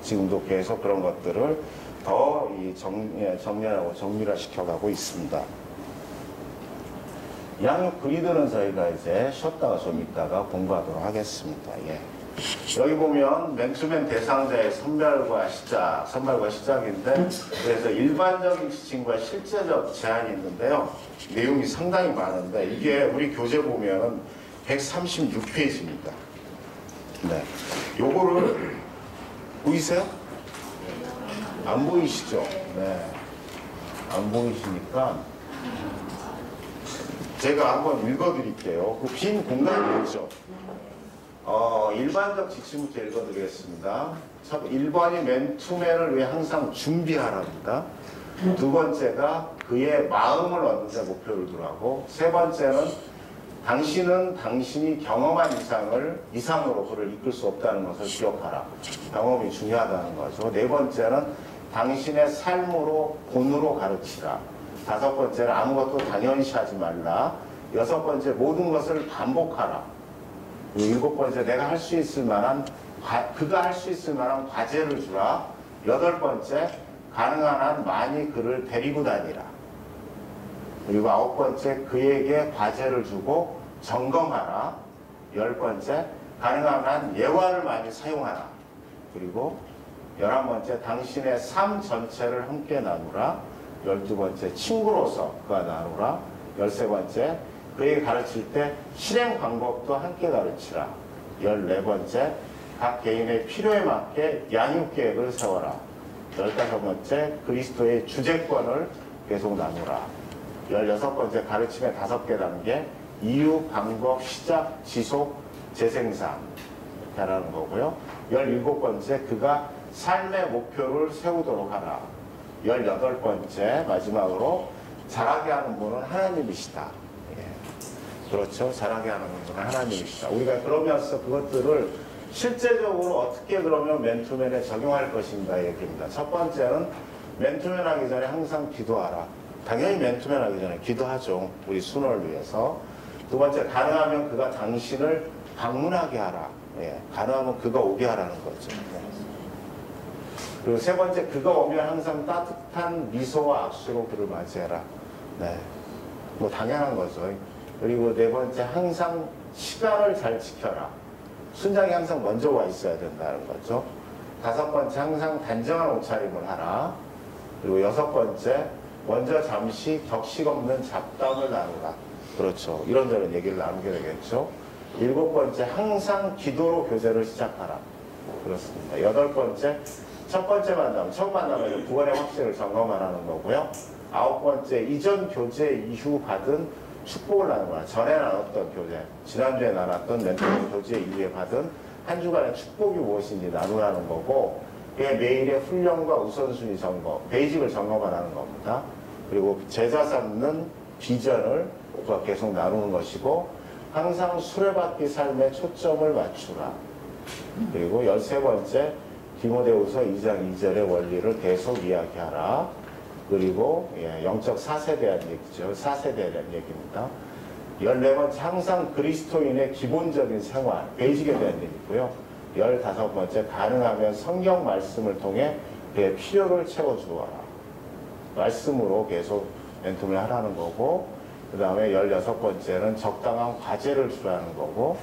지금도 계속 그런 것들을 더 정리하고 정밀화시켜가고 있습니다. 양육 그리드는 저희가 이제 쉬었다가 좀 있다가 공부하도록 하겠습니다. 예. 여기 보면 맨투맨 대상자의 선발과 시작인데 그래서 일반적인 지침과 실제적 제한이 있는데요. 내용이 상당히 많은데 이게 우리 교재 보면은 136페이지입니다. 네. 요거를 보이세요? 안 보이시죠? 네. 안 보이시니까 제가 한번 읽어드릴게요. 그 빈 공간이 있죠? 일반적 지침부터 읽어드리겠습니다. 1번이 맨투맨을 위해 항상 준비하랍니다. 두 번째가 그의 마음을 얻는 데 목표를 두라고. 세 번째는 당신은 당신이 경험한 이상으로 그를 이끌 수 없다는 것을 기억하라. 경험이 중요하다는 거죠. 네 번째는 당신의 삶으로 본으로 가르치라. 다섯 번째는 아무것도 당연시하지 말라. 여섯 번째 모든 것을 반복하라. 일곱 번째 내가 할 수 있을 만한 그가 할 수 있을 만한 과제를 주라. 여덟 번째 가능한 한 많이 그를 데리고 다니라. 그리고 아홉 번째 그에게 과제를 주고 점검하라. 열 번째 가능한 한 예화를 많이 사용하라. 그리고 11번째 당신의 삶 전체를 함께 나누라. 12번째 친구로서 그가 나누라. 13번째 그에게 가르칠 때 실행 방법도 함께 가르치라. 14번째 각 개인의 필요에 맞게 양육 계획을 세워라. 15번째 그리스도의 주재권을 계속 나누라. 16번째 가르침의 5개 단계, 이유, 방법, 시작, 지속, 재생산 이렇게 하라는 거고요. 17번째 그가 삶의 목표를 세우도록 하라. 18번째 마지막으로 잘하게 하는 분은 하나님이시다. 예. 그렇죠. 잘하게 하는 분은 하나님이시다. 우리가 그러면서 그것들을 실제적으로 어떻게 그러면 맨투맨에 적용할 것인가 얘기입니다. 첫 번째는 맨투맨 하기 전에 항상 기도하라. 당연히 맨투맨 하기 전에 기도하죠. 우리 순호를 위해서. 두 번째, 가능하면 그가 당신을 방문하게 하라. 예. 가능하면 그가 오게 하라는 거죠. 그리고 세 번째, 그가 오면 항상 따뜻한 미소와 악수로 그를 맞이해라. 네. 뭐 당연한 거죠. 그리고 네 번째, 항상 시간을 잘 지켜라. 순장이 항상 먼저 와 있어야 된다는 거죠. 다섯 번째, 항상 단정한 옷차림을 하라. 그리고 여섯 번째, 먼저 잠시 격식 없는 잡담을 나누라. 그렇죠. 이런저런 얘기를 나누게 되겠죠. 일곱 번째, 항상 기도로 교제를 시작하라. 그렇습니다. 여덟 번째, 첫 번째 만남, 처음 만나면 구원의 확신을 점검하라는 거고요. 아홉 번째, 이전 교제 이후 받은 축복을 나누거나 전에 나눴던 교제, 지난주에 나눴던 멘토링 교제 이후에 받은 한 주간의 축복이 무엇인지 나누라는 거고, 이게 매일의 훈련과 우선순위 점검, 베이직을 점검하라는 겁니다. 그리고 제자 삼는 비전을 계속 나누는 것이고, 항상 수레바퀴 삶에 초점을 맞추라. 그리고 13번째, 디모데후서 2장 2절의 원리를 계속 이야기하라. 그리고 영적 4세대에 대한 얘기죠. 4세대에 대한 얘기입니다. 14번째, 항상 그리스도인의 기본적인 생활, 베이직에 대한 얘기고요. 15번째, 가능하면 성경 말씀을 통해 그의 필요를 채워주어라. 말씀으로 계속 멘토를 하라는 거고, 그 다음에 16번째는 적당한 과제를 주라는 거고,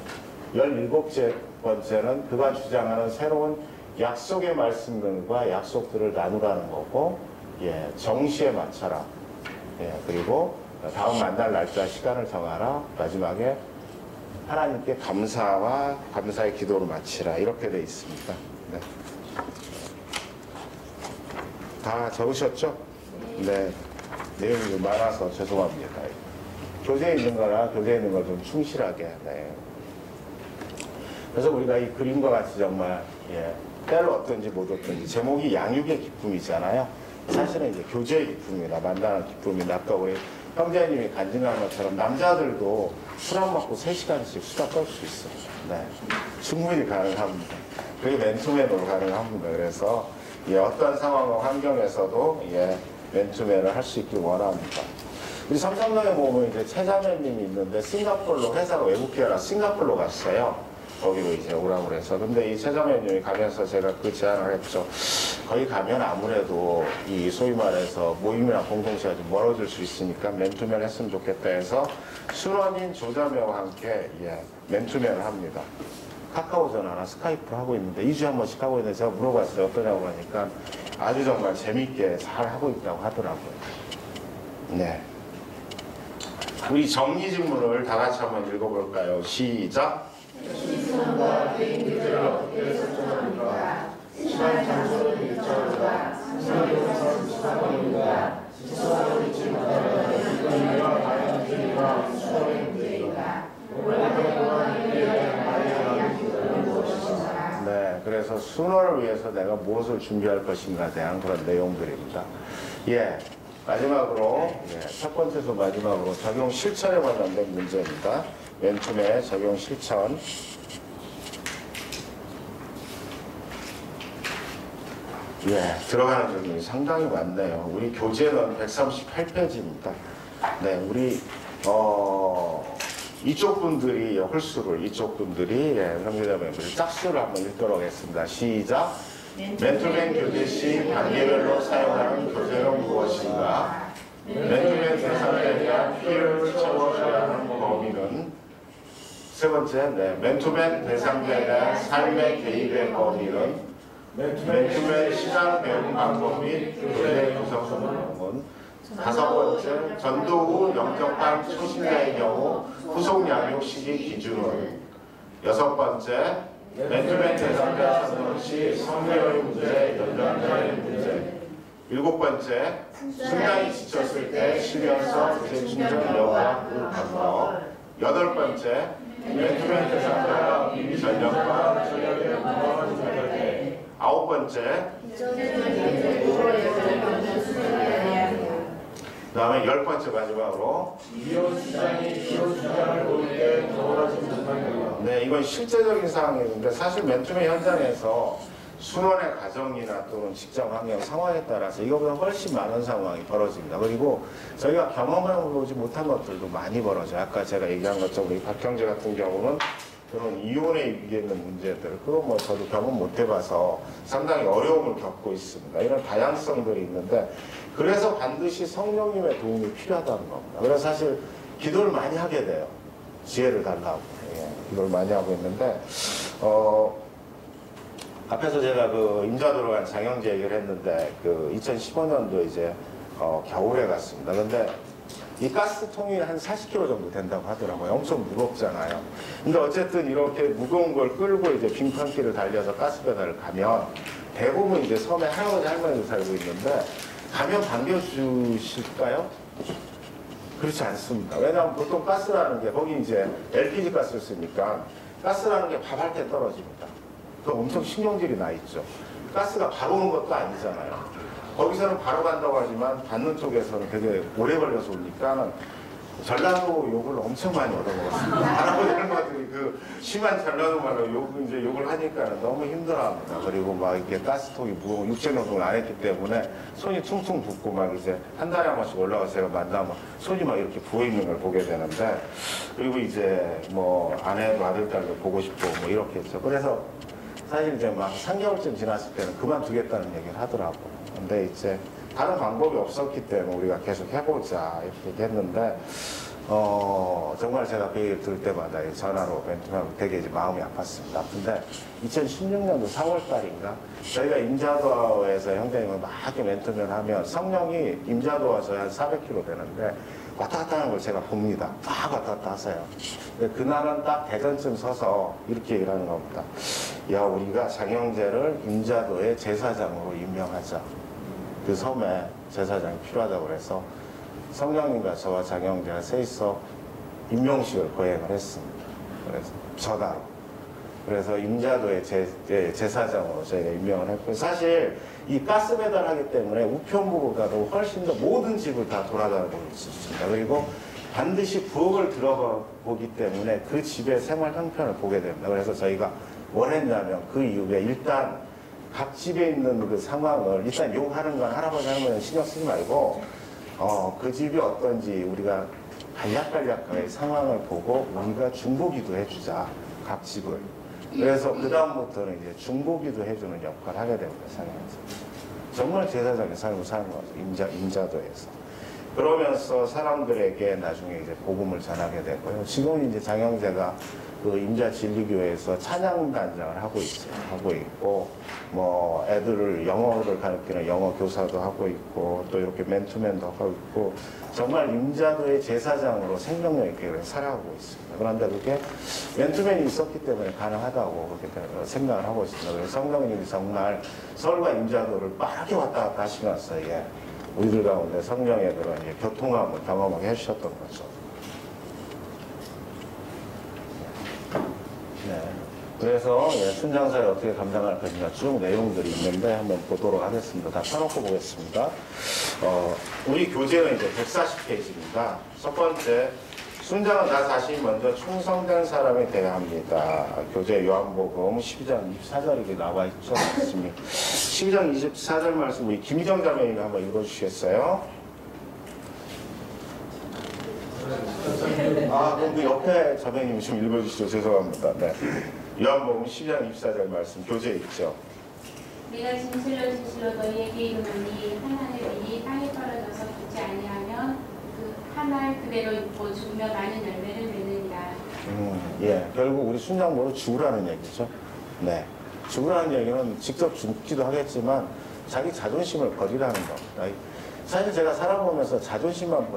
17번째는 그가 주장하는 새로운 약속의 말씀들과 약속들을 나누라는 거고, 정시에 맞춰라. 그리고 다음 만날 날짜 시간을 정하라. 마지막에 하나님께 감사와 감사의 기도를 마치라. 이렇게 되어 있습니다. 네. 다 적으셨죠? 네. 내용이 좀 많아서 죄송합니다. 교재에 있는 거나 교재에 있는 걸 좀 충실하게. 네. 그래서 우리가 이 그림과 같이 정말 때를 얻든지 못 얻든지, 제목이 양육의 기쁨이잖아요. 사실은 이제 교제의 기쁨이다. 만나는 기쁨이다. 아까 우리 형제님이 간증한 것처럼 남자들도 술 안 먹고 3시간씩 수다 떨 수 있어요. 네. 충분히 가능합니다. 그게 맨투맨으로 가능합니다. 그래서 어떤 상황과 환경에서도 맨투맨을 할 수 있길 원합니다. 우리 삼성동에 보면 이제 최자매님이 있는데, 싱가포르로 회사가 외국계라 싱가포르로 갔어요. 거기로 이제 오라고 그래서. 근데 이 최자매님이 가면서 제가 그 제안을 했죠. 거기 가면 아무래도 이 소위 말해서 모임이나 공동체가 좀 멀어질 수 있으니까 맨투맨 했으면 좋겠다 해서 순원인 조자매와 함께 맨투맨을 합니다. 카카오 전화나 스카이프 하고 있는데 2주에 한 번씩 하고 있는데, 제가 물어봤어요. 어떠냐고 하니까 아주 정말 재밌게 잘 하고 있다고 하더라고요. 네. 우리 정리집문을 다 같이 한번 읽어볼까요? 시작. 신선과 개인들을 어떻게 설정합니까? 시간 장소를 일정하자 생각에서 수사관입니다. 지소하고 있지 못하는 이건희와 과연주의와 수동의 문제입니다. 오랫동안 이에 대한 나의 기도는 무엇이신가? 네, 그래서 순원을 위해서 내가 무엇을 준비할 것인가에 대한 그런 내용들입니다. 마지막으로 첫 번째에서 마지막으로 적용 실천에 관련된 문제입니다. 맨투맨 적용 실천. 들어가는 점이 상당히 많네요. 우리 교재는 138페이지입니다. 네, 우리 이쪽 분들이 홀수를, 이쪽 분들이 형제자매분들 짝수를 한번 읽도록 하겠습니다. 시작. 맨투맨 교재 시 단계별로 사용하는 교재는 무엇인가? 맨투맨 대상에 대한 필요를 채워줘야 하는 범위는? 세 번째, 맨투맨 대상자에 대한 삶의 개입의 범위는? 맨투맨 시장 배움 방법 및 교재 구성은? 다섯 번째, 전도 후 영접한 초신자의 경우 후속 양육 시기 기준은? 여섯 번째, 맨투맨 대상자 선정 시 성교의 문제, 연장자의 문제. 일곱 번째, 순간이 지쳐 없을 때 쉬면서 재충전 여호와를 받고. 8번째, 맨투맨 대상자가 이미 전력과 전력의 무거운 자들 때. 9번째, 그 다음에 10번째 마지막으로 이웃 시장이 이웃 시장을 도울 때 더불어지 못하느냐. 네, 이건 실제적인 상황인데 사실 맨투맨 현장에서 순원의 가정이나 또는 직장 환경 상황에 따라서 이거보다 훨씬 많은 상황이 벌어집니다. 그리고 저희가 경험해보지 못한 것들도 많이 벌어져요. 아까 제가 얘기한 것처럼 우리 박형제 같은 경우는 그런 이혼에 있는 문제들, 그거 뭐 저도 경험 못 해봐서 상당히 어려움을 겪고 있습니다. 이런 다양성들이 있는데 그래서 반드시 성령님의 도움이 필요하다는 겁니다. 그래서 사실 기도를 많이 하게 돼요. 지혜를 달라고. 예, 기도를 많이 하고 있는데 앞에서 제가 그 임자도로 간 장영재 얘기를 했는데 그 2015년도 이제 겨울에 갔습니다. 근데 이 가스통이 한 40kg 정도 된다고 하더라고요. 엄청 무겁잖아요. 근데 어쨌든 이렇게 무거운 걸 끌고 이제 빙판길을 달려서 가스배달을 가면 대부분 이제 섬에 할아버지 할머니도 살고 있는데 가면 반겨주실까요? 그렇지 않습니다. 왜냐하면 보통 가스라는 게 거기 이제 LPG 가스를 쓰니까 가스라는 게 밥할 때 떨어집니다. 그 엄청 신경질이 나 있죠. 가스가 바로 오는 것도 아니잖아요. 거기서는 바로 간다고 하지만 받는 쪽에서는 되게 오래 걸려서 오니까 전라도 욕을 엄청 많이 얻어먹었습니다. 할아버지 할머니들이 그 심한 전라도 말로 욕을 하니까 너무 힘들어합니다. 그리고 막 이렇게 가스통이 무거운 육체노동을 안 했기 때문에 손이 퉁퉁 붓고 막 이제 한 달에 한 번씩 올라가서 제가 만나면 손이 막 이렇게 부어있는 걸 보게 되는데 그리고 이제 뭐 아내도 아들 딸도 보고 싶고 뭐 이렇게 했죠. 그래서 사실 이제 막 3개월쯤 지났을 때는 그만두겠다는 얘기를 하더라고요. 근데 이제 다른 방법이 없었기 때문에 우리가 계속 해보자 이렇게 얘기했는데 정말 제가 그 얘기를 들을 때마다 전화로 멘트하고 되게 이제 마음이 아팠습니다. 아픈데 2016년도 4월 달인가 저희가 임자도에서 형제님을 막 이렇게 멘트를 하면 성령이 임자도와서 한 400km 되는데 왔다 갔다 하는 걸 제가 봅니다. 막 왔다 갔다 하세요. 근데 그날은 딱 대전쯤 서서 이렇게 얘기를 하는 겁니다. 야, 우리가 장영재를 임자도의 제사장으로 임명하자. 그 섬에 제사장이 필요하다고 그래서 성령님과 저와 장영재가 셋이서 임명식을 거행을 했습니다. 그래서 전화로. 그래서 임자도의 제사장으로 저희가 임명을 했고 사실 이 가스 배달하기 때문에 우편부보다도 훨씬 더 모든 집을 다 돌아다니고 있습니다. 그리고 반드시 부엌을 들어보기 때문에 그 집의 생활 형편을 보게 됩니다. 그래서 저희가 뭘 했냐면 그 이후에 일단 각 집에 있는 그 상황을 일단 욕하는 건 할아버지 할머니는 신경 쓰지 말고 그 집이 어떤지 우리가 간략간략하게 상황을 보고 우리가 중보기도 해주자 각 집을. 그래서 그 다음부터는 이제 중보기도 해주는 역할을 하게 됩니다. 상황에서 정말 제사장의 삶을 사는 거죠. 임자도에서. 그러면서 사람들에게 나중에 이제 복음을 전하게 되고요. 지금 이제 장영재가 그 임자 진리교회에서 찬양단장을 하고 있어요. 하고 있고, 뭐, 애들을 영어를 가르치는 영어 교사도 하고 있고, 또 이렇게 맨투맨도 하고 있고, 정말 임자도의 제사장으로 생명력 있게 살아가고 있습니다. 그런데 그게 맨투맨이 있었기 때문에 가능하다고 그렇게 생각을 하고 있습니다. 그래서 성령님이 정말 서울과 임자도를 빠르게 왔다 갔다 하시면서, 우리들 가운데 성령의 그런 교통함을 경험하게 해주셨던 거죠. 네. 그래서 순장사를 어떻게 감당할 것인가 쭉 내용들이 있는데 한번 보도록 하겠습니다. 다 펴놓고 보겠습니다. 우리 교재는 이제 140페이지입니다. 첫 번째, 순장은 나 자신이 먼저 충성된 사람이 되어야 합니다. 교재 요한복음 12장 24절 이렇게 나와 있죠. 말씀이. 12장 24절 말씀 우리 김희정 자매님이 한번 읽어주시겠어요? 그럼 그 옆에 자매님이 좀 읽어주시죠. 죄송합니다. 네. 요한복음 12장 24절 말씀 교재에 있죠. 내가 진실로 너희에게 이르노니 한 하늘이 땅에 떨어져서 죽지 아니하면 그 한 알 그대로 있고 죽으며 많은 열매를 맺느니라. 결국 우리 순장보로 죽으라는 얘기죠. 네. 죽으라는 얘기는 직접 죽기도 하겠지만 자기 자존심을 버리라는 겁니다. 사실 제가 살아보면서 자존심만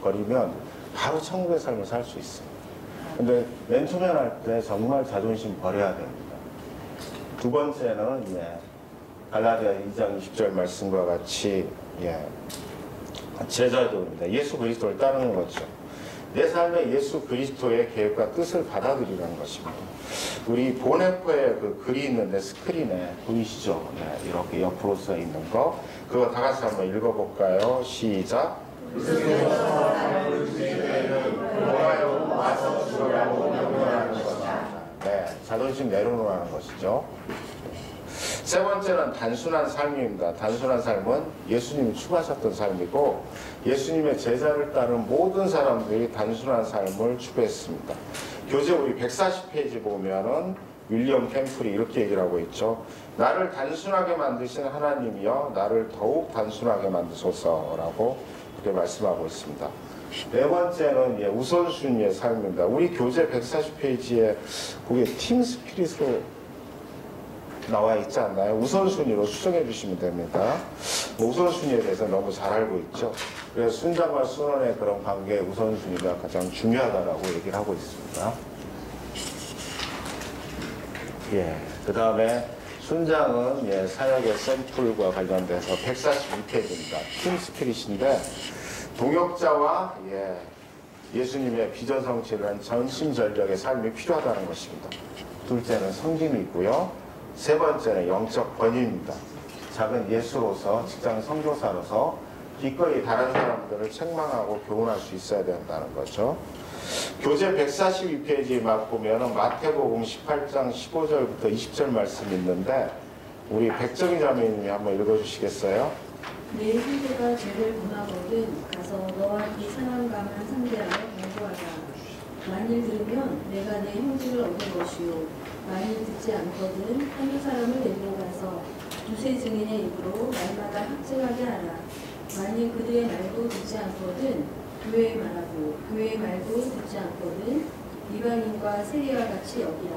버리면 바로 천국의 삶을 살 수 있습니다. 근데 맨투맨 할 때 정말 자존심 버려야 됩니다. 두 번째는 갈라디아 2장 20절 말씀과 같이 제자도입니다. 예수 그리스도를 따르는 거죠. 내 삶에 예수 그리스도의 계획과 뜻을 받아들이라는 것입니다. 우리 보네퍼에 그 글이 있는데 스크린에 보이시죠? 네, 이렇게 옆으로 써 있는 거. 그거 다 같이 한번 읽어볼까요? 시작. 와서 주라고 명령하는 것이다. 네, 자존심 내려놓으라는 것이죠. 세 번째는 단순한 삶입니다. 단순한 삶은 예수님이 추구하셨던 삶이고 예수님의 제자를 따른 모든 사람들이 단순한 삶을 추구했습니다. 교재 우리 140페이지 보면은 윌리엄 캠플이 이렇게 얘기를 하고 있죠. 나를 단순하게 만드신 하나님이여 나를 더욱 단순하게 만드소서라고 그렇게 말씀하고 있습니다. 네 번째는 우선순위의 삶입니다. 우리 교재 140페이지에 그게 팀 스피릿으로 나와 있지 않나요? 우선순위로 수정해 주시면 됩니다. 우선순위에 대해서 너무 잘 알고 있죠. 그래서 순장과 순원의 그런 관계의 우선순위가 가장 중요하다라고 얘기를 하고 있습니다. 그 다음에 순장은 사역의 샘플과 관련돼서 142페이지입니다. 팀 스피릿인데 동역자와 예수님의 비전 성취를 한 전심전력의 삶이 필요하다는 것입니다. 둘째는 성김이 있고요. 세 번째는 영적 번임입니다. 작은 예수로서 직장 선교사로서 기꺼이 다른 사람들을 책망하고 교훈할 수 있어야 된다는 거죠. 교재 142페이지 막 보면은 마태복음 18장 15절부터 20절 말씀이 있는데 우리 백정희 자매님이 한번 읽어주시겠어요? 내 형제가 죄를 범하거든 가서 너와 그 상한감한 상대하여 경고하라. 만일 들으면 내가 내 형제를 얻을 것이요 만일 듣지 않거든 한 사람을 데리고 가서 두세 증인의 입으로 날마다 학증하게 하라. 만일 그들의 말도 듣지 않거든 교회의 말하고 교회의 말도 듣지 않거든 이방인과 세리와 같이 여기라.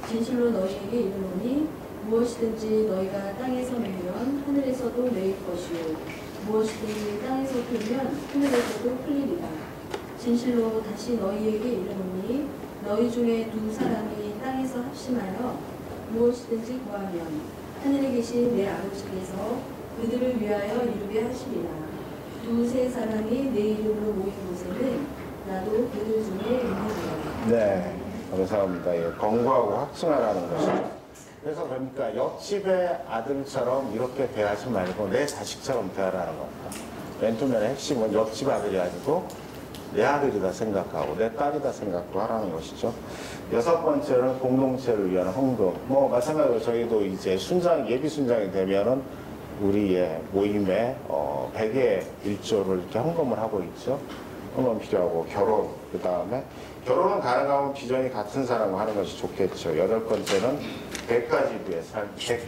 진실로 너희에게 이르노니 무엇이든지 너희가 땅에서 매면 하늘에서도 매일 것이요 무엇이든지 땅에서 풀면 하늘에서도 풀리리라. 진실로 다시 너희에게 이르노니 너희 중에 두 사람이 땅에서 합심하여 무엇이든지 구하면 하늘에 계신 내 아버지께서 그들을 위하여 이루게 하시리라. 두세 사람이 내 이름으로 모인 곳에는 나도 그들 중에 있느니라. 네, 감사합니다. 권고하고 확증하라는 것이죠. 그래서 그러니까 옆집의 아들처럼 이렇게 대하지 말고 내 자식처럼 대하라는 겁니다. 맨투맨의 핵심은 옆집 아들이 아니고 내 아들이다 생각하고 내 딸이다 생각하고 하라는 것이죠. 여섯 번째는 공동체를 위한 헌금. 마찬가지로 저희도 이제 예비 순장이 되면은 우리의 모임에 100의 1조를 이렇게 헌금을 하고 있죠. 헌금 필요하고 결혼, 그 다음에 결혼은 가능하면 비전이 같은 사람과 하는 것이 좋겠죠. 여덟 번째는 100가지 삶, 100.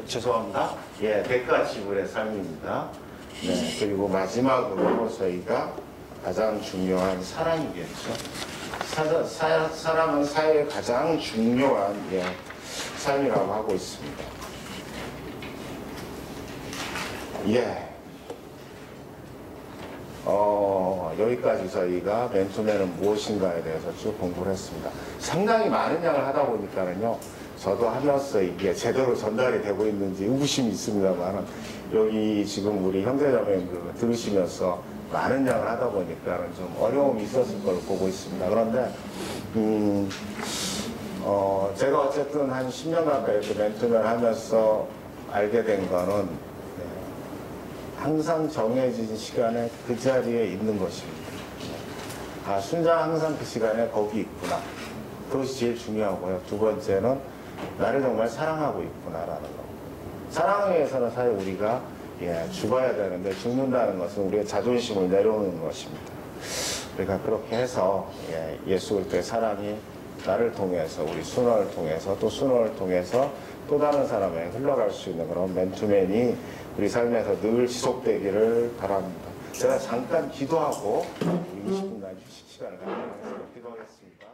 죄송합니다. 100가지 삶입니다. 네, 그리고 마지막으로 저희가 가장 중요한 사랑이겠죠. 사랑은 사회의 가장 중요한 삶이라고 하고 있습니다. 여기까지 저희가 맨투맨은 무엇인가에 대해서 쭉 공부를 했습니다. 상당히 많은 양을 하다 보니까는요, 저도 하면서 이게 제대로 전달이 되고 있는지 의구심이 있습니다만, 여기 지금 우리 형제자매님들 들으시면서 많은 양을 하다 보니까는 좀 어려움이 있었을 걸 보고 있습니다. 그런데, 제가 어쨌든 한 10년 가까이 맨투맨 하면서 알게 된 거는, 항상 정해진 시간에 그 자리에 있는 것입니다. 순장 항상 그 시간에 거기 있구나. 그것이 제일 중요하고요. 두 번째는 나를 정말 사랑하고 있구나라는 거. 사랑에 의해서는 사실 우리가 죽어야 되는데 죽는다는 것은 우리의 자존심을 내려놓는 것입니다. 그러니까 그렇게 해서 예수 그리스도의 사랑이 나를 통해서 우리 순원을 통해서 또 순원을 통해서 또 다른 사람에 흘러갈 수 있는 그런 맨투맨이 우리 삶에서 늘 지속되기를 바랍니다. 제가 잠깐 기도하고 20분간 휴식 시간을 갖도록 하겠습니다. 기도하겠습니다.